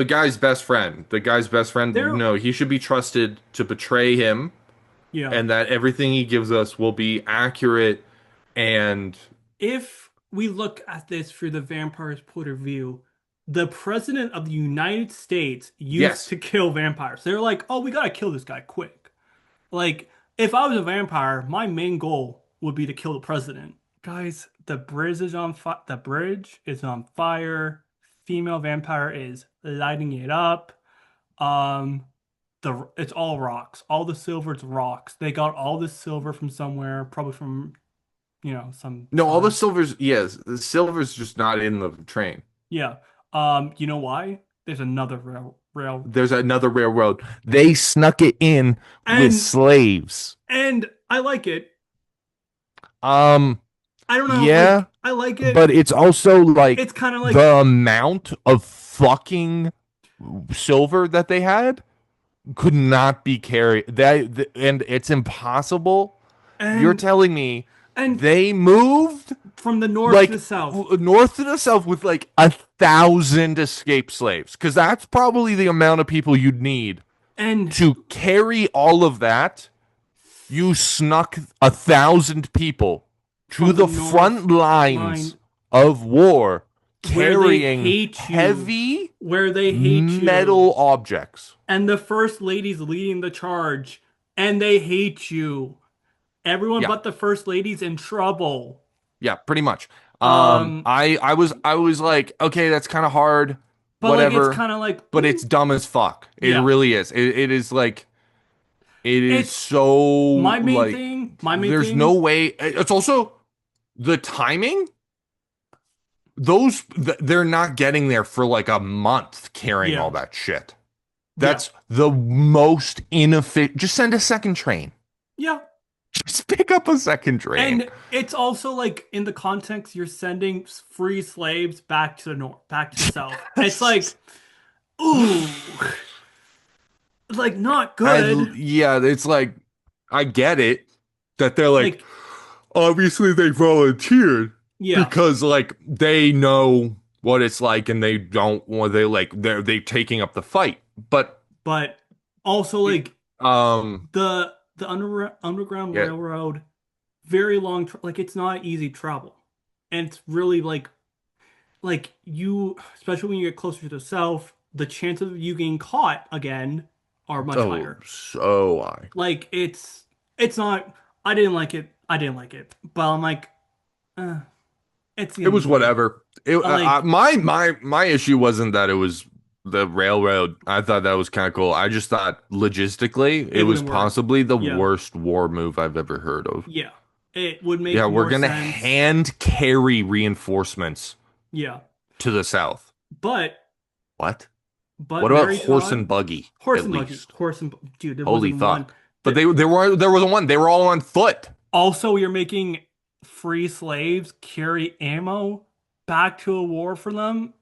guy's best friend, the guy's best friend, they're, no, he should be trusted to betray him, yeah. and that everything he gives us will be accurate and If we look at this through the vampire's point of view, the president of the United States used yes, to kill vampires. They're like, oh, we gotta kill this guy quick. Like, if I was a vampire, my main goal would be to kill the president. Guys, the bridge is on fi the bridge is on fire. Female vampire is lighting it up. Um, it's all rocks. All the silver is rocks. They got all the silver from somewhere, probably from, some No, all the tribe. silver's, yes, the silver's just not in the train. Yeah. You know why? There's another rail. There's another railroad. They snuck it in with And slaves. I like it. Um, I don't know, yeah, like I like it. but it's also like It's kind of like the amount of fucking silver that they had could not be carried. And it's impossible. You're and telling me and they moved from the north to the like south. north to the south with like 1,000 escaped slaves, because that's probably the amount of people you'd need And to carry all of that. You snuck 1,000 people to from the the north front lines line of war where they carrying hate you, heavy where they hate you, metal objects. and the first lady's leading the charge, and they hate you. Everyone Yeah, but the first lady's in trouble. yeah, pretty much. Um, I was like, okay, that's kind of hard, but like it's whatever, kind of like, but it's dumb as fuck. It yeah, really is. It is like it is it's so my main like thing. My main there's no thing, way. It's also the timing. They're not getting there for like a month carrying yeah, all that shit. yeah, That's the most inefficient. Just send a second train. yeah. Just pick up a second train. And it's also like in the context you're sending free slaves back to the north, back to the south. It's like, ooh, like not good. Yeah, it's like I get it that they're like Like, obviously they volunteered yeah, because like they know what it's like and they don't want they taking up the fight. But but also like um the underground yeah, railroad, very long, like it's not easy travel, and it's really like you, especially when you get closer to the south, the chances of you getting caught again are much oh higher. so I Like it's not. I didn't like it. I didn't like it, but I'm like, it's the it end of was the movie. whatever. Like, My issue wasn't that it was the railroad. I thought that was kind of cool. I just thought logistically it it would was have worked. possibly the Yeah, worst war move I've ever heard of. yeah. It would Yeah, make we're more gonna sense. hand carry reinforcements Yeah, to the south. but What? but What about Mary horse Todd, and buggy horse at and buggy, least? dude, there Holy wasn't one. fuck. But That there wasn't one. They were all on foot. also you're making free slaves carry ammo back to a war for them.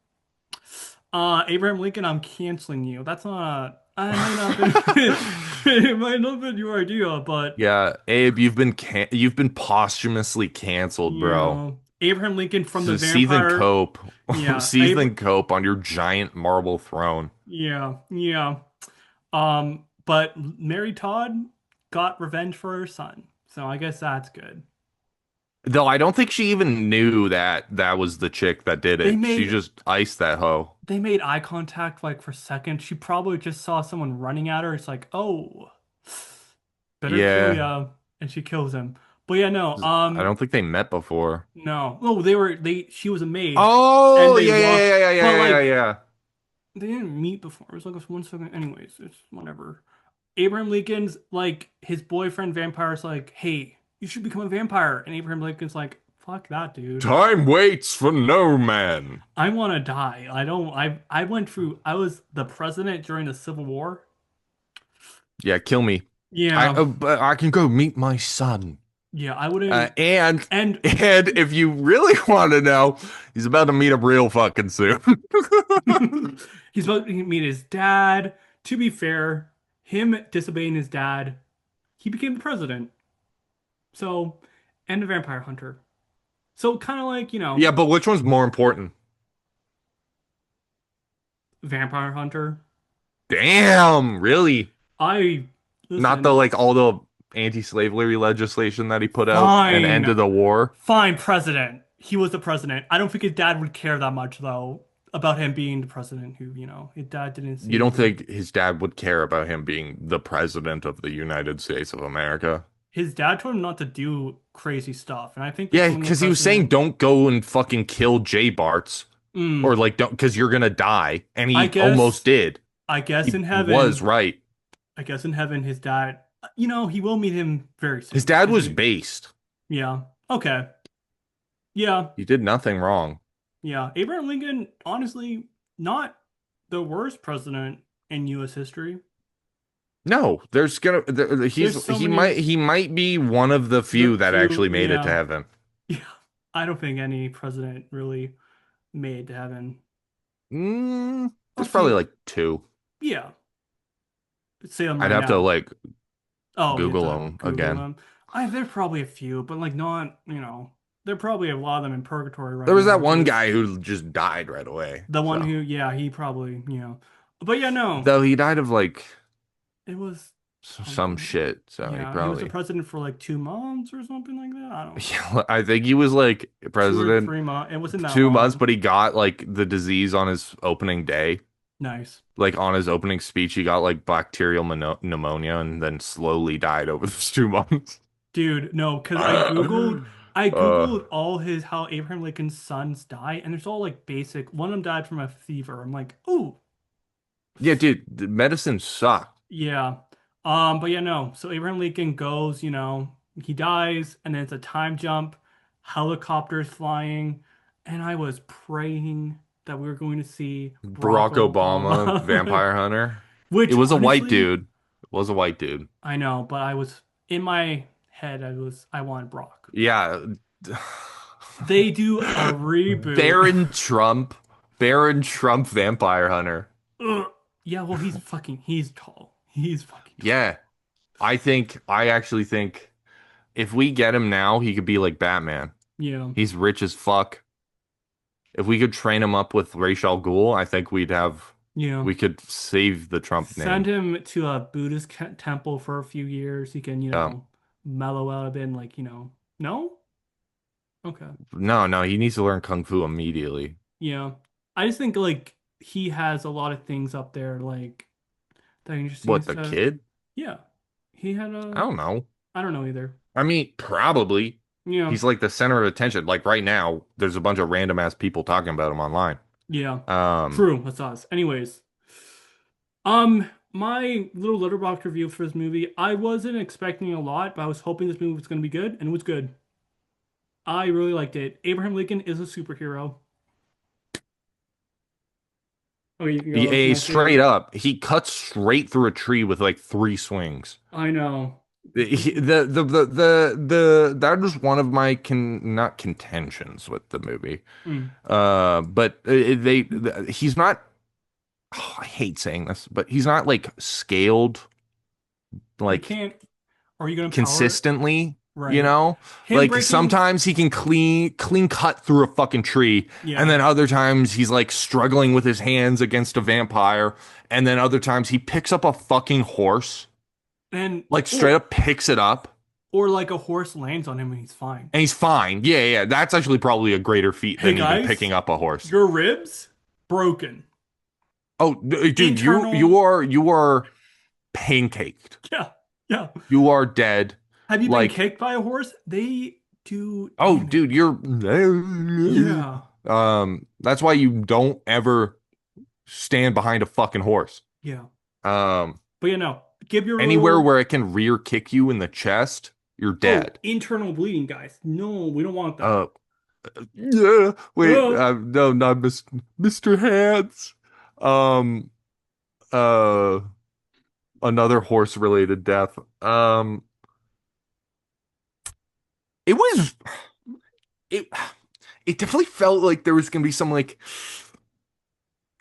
Abraham Lincoln, I'm canceling you. That's not. I might not have been. It might not have been your idea, but Yeah, Abe, you've been posthumously canceled, bro. Abraham Lincoln from the Seethan vampire. cope. Yeah, Seethan cope on your giant marble throne. yeah, yeah. But Mary Todd got revenge for her son, so I guess that's good. Though I don't think she even knew that that was the chick that did They it. She made just iced that hoe. they made eye contact like for seconds. She probably just saw someone running at her. It's like, oh, better kill Yeah. ya, and she kills him. But yeah, no, I don't think they met before. no, no, they she was a maid, and Oh, they yeah, yeah, walked, yeah, yeah, but yeah, yeah, like yeah. they didn't meet before. It was like a 1 second. Anyways, it's whatever. Abraham Lincoln's like his boyfriend vampire's like, hey, you should become a vampire, and Abraham Lincoln's like, fuck that, dude. Time waits for no man. I want to die. I don't. I went through. I was the president during the Civil War. Yeah, kill me. Yeah, But I can go meet my son. yeah. I wouldn't. And And and if you really want to know, he's about to meet up real fucking soon. he's about to meet his dad. To be fair, him disobeying his dad, he became the president. So, and a vampire hunter. So kind of like, Yeah, but which one's more important? vampire hunter. Damn, really? I Not the listen. like all the anti-slavery legislation that he put out and Fine, ended the war. fine, president. He was the president. I don't think his dad would care that much though. about him being the president who, his dad didn't You seem don't to. think his dad would care about him being the president of the United States of America? His dad told him not to do crazy stuff, and I think Yeah, becoming the because he was saying president. don't go and fucking kill Jay Barts or Mm, like don't because you're gonna die. And I he almost guess, did. I guess He in was heaven, right. his dad, he will meet him very His soon. dad Because was he, based. yeah, okay, yeah, He did nothing wrong. yeah. Abraham Lincoln, honestly, not the worst president in U.S. history. No, There's so he many, might be one of the the few that few, actually made it to yeah, heaven. yeah. I don't think any president really made to heaven. A There's probably few, like two. yeah. Say them I'd right have to now. like Oh, you have Google to them Google again. them. There's probably a few, but like not, there are probably a lot of them in purgatory There right was now that one because guy who just died right away. the one So, who, yeah, he probably, but yeah, no, though he died of like it was some something. shit. So he Yeah, he was the probably, president for like 2 months or something like that. I don't know. yeah, I think he was like 2 or 3 president months. It wasn't for that 2 months, long. but he got like the disease on his opening day. Nice. Like on his opening speech, he got like bacterial pneumonia and then slowly died over those 2 months. Dude, no, because uh, I Googled all his how Abraham Lincoln's sons die, and it's all like basic. One of them died from a fever. I'm like, ooh, yeah, dude, the medicine sucked. yeah. But yeah, no. So Abraham Lincoln goes, he dies, and then it's a time jump, helicopters flying, and I was praying that we were going to see Barack Barack Obama, Obama, vampire hunter. It which was a white honestly, dude. It was a white dude. I know, but I was in my head, I wanted Brock. Yeah. They do a reboot. Baron Trump. Baron Trump vampire hunter. Ugh. Yeah, well, he's tall. He's fucking tall. Yeah. I actually think if we get him now, he could be like Batman. Yeah, He's rich as fuck. If we could train him up with Ra's al Ghul, I think yeah. we could save the Trump Send name. him to a Buddhist temple for a few years. He can, Um, mellow out a bit and like, no? Okay. no, no, he needs to learn Kung Fu immediately. Yeah. I just think like he has a lot of things up there like that he just What, seems the to, kid? yeah. He had I don't know. I don't know either. I mean, probably. Yeah. He's like the center of attention. Like right now, there's a bunch of random ass people talking about him online. Yeah. Um, True. That's us. Anyways, my little letterbox review for this movie, I wasn't expecting a lot, but I was hoping this movie was going to be good, and it was good. I really liked it. Abraham Lincoln is a superhero. Oh, you can go next, yeah. straight up, he cuts straight through a tree with like three swings. I know. That was one of my not contentions with the movie. Mm. But he's not. Oh, I hate saying this, but he's not like scaled You like can't. Are you going to power it? consistently, you Right. know? Him Like breaking. sometimes he can clean cut through a fucking tree, and Yeah. then other times he's like struggling with his hands against a vampire, and then other times he picks up a fucking horse, And, like straight up picks it up, or like a horse lands on him and he's fine. and he's fine. Yeah, yeah, that's actually probably a greater feat Hey than even guys, picking up a horse. your ribs broken. Oh, dude, Internal. you are pancaked. Yeah. Yeah. You are dead. Have you been Like, kicked by a horse? They do oh, dude, damage. you're Yeah. that's why you don't ever stand behind a fucking horse. Yeah. Um, But give your anywhere little. where it can rear kick you in the chest, you're Oh, dead. internal bleeding, guys. No, we don't want Uh, that. yeah, wait, Oh, no, not Mr. Hands. Um, uh, another horse related death. It was it it definitely felt like there was gonna be some like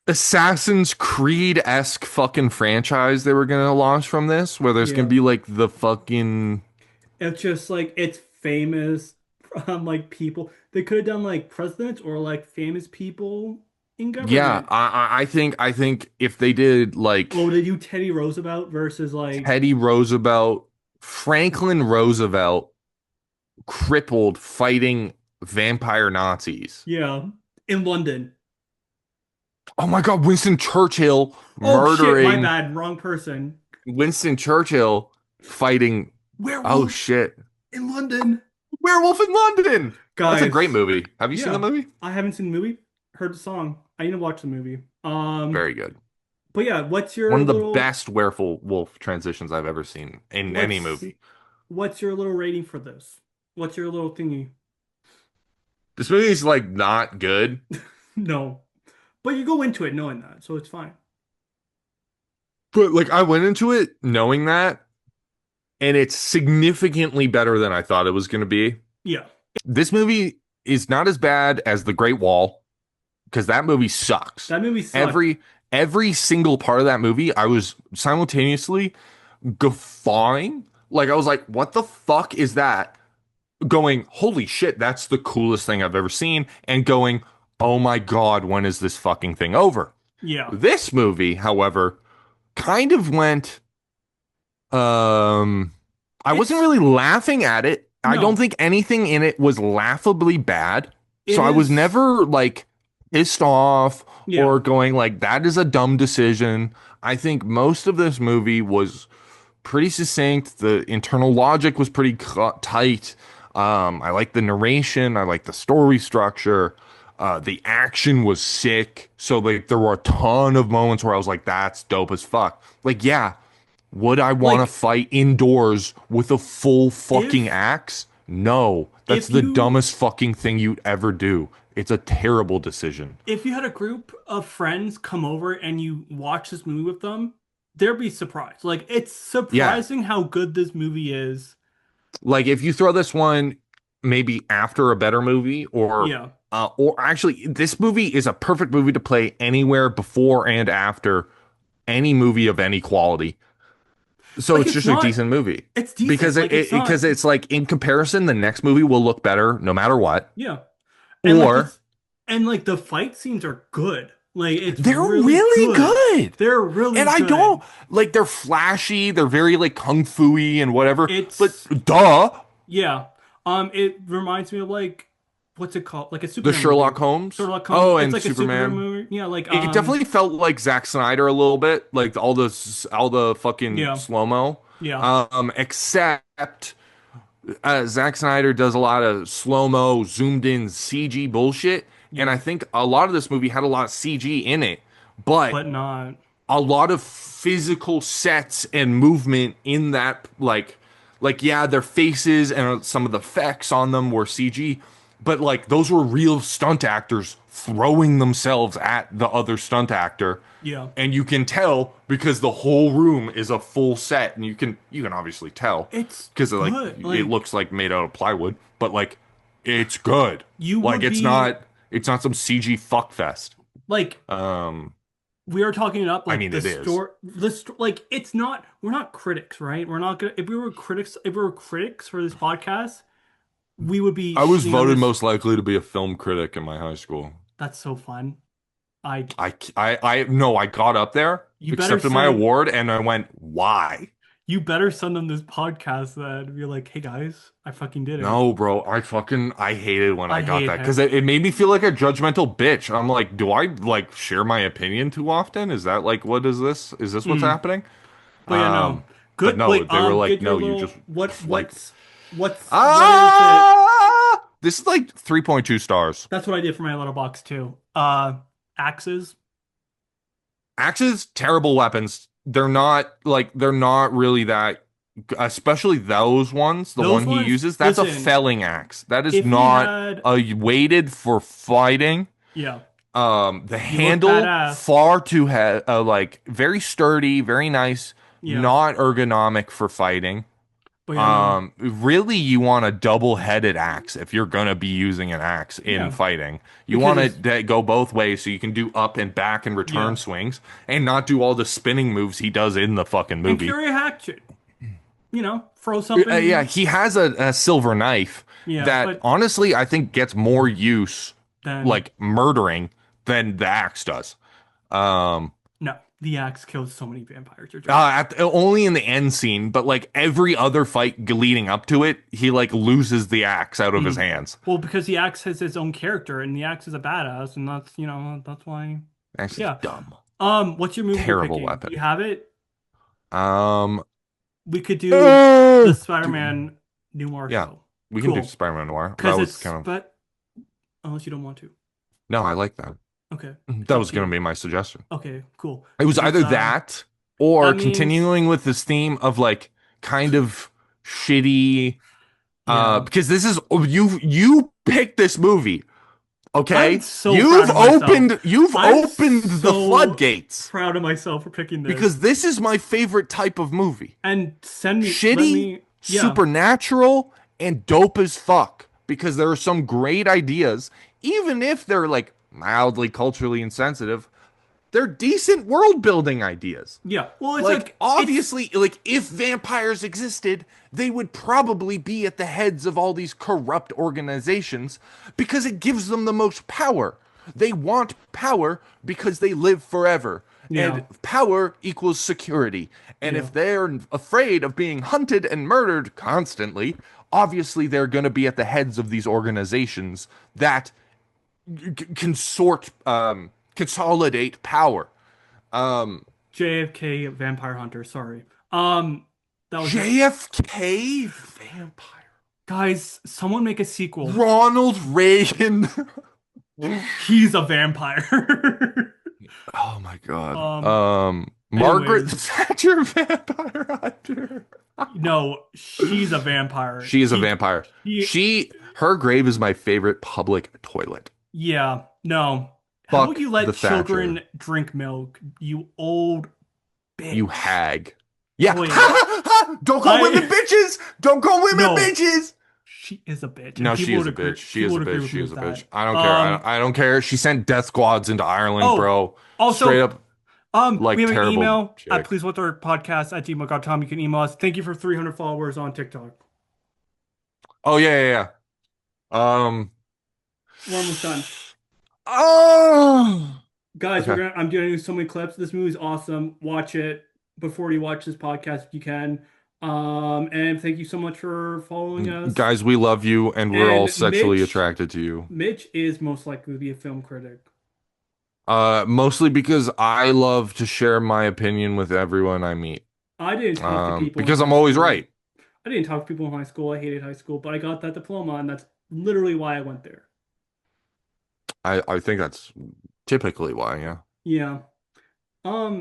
Assassin's Creed-esque fucking franchise they were gonna launch from this, where there's gonna yeah. be like the fucking It's just like it's famous like people. They could have done like presidents or like famous people in yeah. government. I think if they did Oh, like they do Teddy Roosevelt versus like Teddy Roosevelt, Franklin Roosevelt crippled fighting vampire Nazis. yeah, in London. Oh my God, Winston Churchill Oh shit, my murdering bad, wrong person. Winston Churchill fighting. Oh Werewolf shit. in London. Werewolf in London. That's a great Guys, movie. Have you seen the yeah, movie? I haven't seen the movie, heard the song. I need to watch the movie. Very good. But yeah, what's your One of the little best werewolf transitions I've ever seen in any what's movie. what's your little rating for this? What's your little thingy? This movie is like not good, No. But you go into it knowing that, so it's fine. but like I went into it knowing that, and it's significantly better than I thought it was going to be. Yeah. This movie is not as bad as The Great Wall because that movie sucks. That movie sucked. Every single part of that movie, I was simultaneously guffawing. Like I was like, "What the fuck is that?" Going, "Holy shit, that's the coolest thing I've ever seen," and going, "Oh my God, when is this fucking thing over?" Yeah. This movie, however, kind of went um I wasn't It's really laughing at it. I don't no. think anything in it was laughably bad. It So I was is never like pissed off yeah. or going like that is a dumb decision. I think most of this movie was pretty succinct. The internal logic was pretty tight. I like the narration. I like the story structure. The action was sick. So like there were a ton of moments where I was like, "That's dope as fuck." Like, yeah, would I want to Like fight indoors with a full fucking if axe? No, that's if the you dumbest fucking thing you'd ever do. It's a terrible decision. if you had a group of friends come over and you watch this movie with them, they'd be surprised. Like it's Yeah, surprising how good this movie is. like if you throw this one maybe after a better movie Yeah. or actually this movie is a perfect movie to play anywhere before and after any movie of any quality. So Like it's it's just a not decent movie it's decent. Like it's not because it's like in comparison the next movie will look better no matter what. yeah. And like Or this and like the fight scenes are good. Like it's they're really really good. good. They're really And I don't good. like they're flashy, they're very like kung fu-y and whatever. But It's duh, yeah. It reminds me of like what's it called? Like a the Superman movie. Sherlock Holmes. Sherlock Holmes. Oh, It's and like a Superman Superman. movie. Yeah, like It definitely felt like Zack Snyder a little bit, like all the fucking yeah. slow-mo. Yeah. Except Zack Snyder does a lot of slow-mo, zoomed in CG bullshit, and Yeah. I think a lot of this movie had a lot of CG in it, but But not a lot of physical sets and movement in that like yeah, their faces and some of the effects on them were CG, but like those were real stunt actors throwing themselves at the other stunt actor. yeah. And you can tell because the whole room is a full set and you can obviously tell It's because like good. it Like looks like made out of plywood, but like it's good. you Like would be it's not some CG fuckfest. like Um we are talking about I like mean it is. like it's not we're not critics, right? We're not gonna if we were critics for this podcast, we would be I was shitting on voted this. most likely to be a film critic in my high school. That's so fun. I I no, I got up there, you better accepted my say award, and I went, why? you better send them this podcast then be like, hey guys, I fucking did it. No, bro, I hated when I I got hate that him. because it made me feel like a judgmental bitch. I'm like, do I like share my opinion too often? Is that like, what is this? Is this what's Mm. happening? But yeah, no. But Good. no, Wait, they were like, get your no, you just little like, what is it? this is like 3.2 stars. That's what I did for my little box too. Axes. Axes, terrible weapons. They're not really that especially those ones, the Those one he ones, uses, that's a listen, felling axe. That is if he not had, a weighted for fighting. yeah, The you look handle badass. far too like very sturdy, very nice, Yeah, not ergonomic for fighting. but yeah, no. Really, you want a double-headed axe if you're gonna be using an axe in Yeah, fighting. You want because, it to go both ways so you can do up and back and return yeah, swings and not do all the spinning moves he does in the fucking and movie. carry a hatchet, throw something. Yeah, he has a silver knife Yeah, that but honestly I think gets more use then, like murdering than the axe does. Um, no, the axe kills so many vampires. You're joking. only in the end scene, but like every other fight leading up to it, he like loses the axe out of his Mm. hands. Well, because the axe has its own character, and the axe is a badass, and that's, that's why. Axe is Yeah. dumb. What's your movie you're Terrible picking? Do you weapon. have it? Um, We could do the oh, Spider-Man Noir yeah, show. we can do Cool. Spider-Man Noir. That Because was it's kind of but unless you don't want to. no, I like that. Okay. It's That up was to going to you. be my suggestion. Okay, cool. It was Because it's either that or that means continuing with this theme of like kind of shitty yeah. because this is you picked this movie, I'm okay? so proud of myself. You've I'm opened the so floodgates proud of myself for picking this. because this is my favorite type of movie. And let Shitty, me, yeah, supernatural, and dope as fuck because there are some great ideas even if they're like mildly culturally insensitive. They're decent world building ideas. yeah. Well, it's Like, like, it's, obviously, like, if vampires existed, they would probably be at the heads of all these corrupt organizations because it gives them the most power. They want power because they live forever. yeah, And power equals security. And yeah, if they're afraid of being hunted and murdered constantly, obviously they're going to be at the heads of these organizations that consolidate power. Um, JFK Vampire Hunter, sorry. That was it. JFK vampire. Guys, someone make a sequel. Ronald Reagan. He's a vampire. Oh my God. Um, Margaret anyways, Thatcher vampire hunter. no, she's a vampire. She is a vampire. She, Her grave is my favorite public toilet. yeah, no. How would Fuck you the let Thatcher. children drink milk, you old You bitch? hag. Yeah. Oh yeah, Don't call women I bitches. Don't call women no. bitches. She is a bitch, and No, she people is would a agree. bitch. She People is a would agree bitch. with She me is with a bitch. that. I don't care. I don't care. She sent death squads into Ireland, Oh, bro. Straight also, up, we like have an terrible email at chick. pleasewatchourpodcast@gmail.com. You can email us. Thank you for 300 followers on TikTok. Oh yeah, yeah, yeah. We're almost done, Oh. guys. Okay. I'm doing so many clips. This movie's awesome. Watch it before you watch this podcast if you can. And thank you so much for following us. Guys, we love you and we're all And sexually attracted to you. Mitch is most likely to be a film critic. Mostly because I love to share my opinion with everyone I meet. I didn't talk to people in Because I'm high always school. right. I didn't talk to people in high school. I hated high school, but I got that diploma, and that's literally why I went there. I think that's typically why, yeah. Yeah.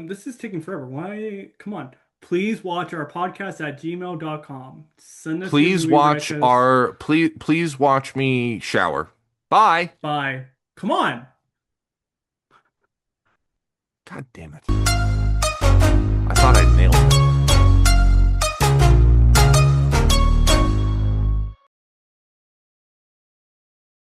This is taking forever. Why? Come on. Please watch our podcast at gmail.com. Send us your movie recs. Please watch me shower. Bye. Bye. Come on. God damn it. I thought I nailed it.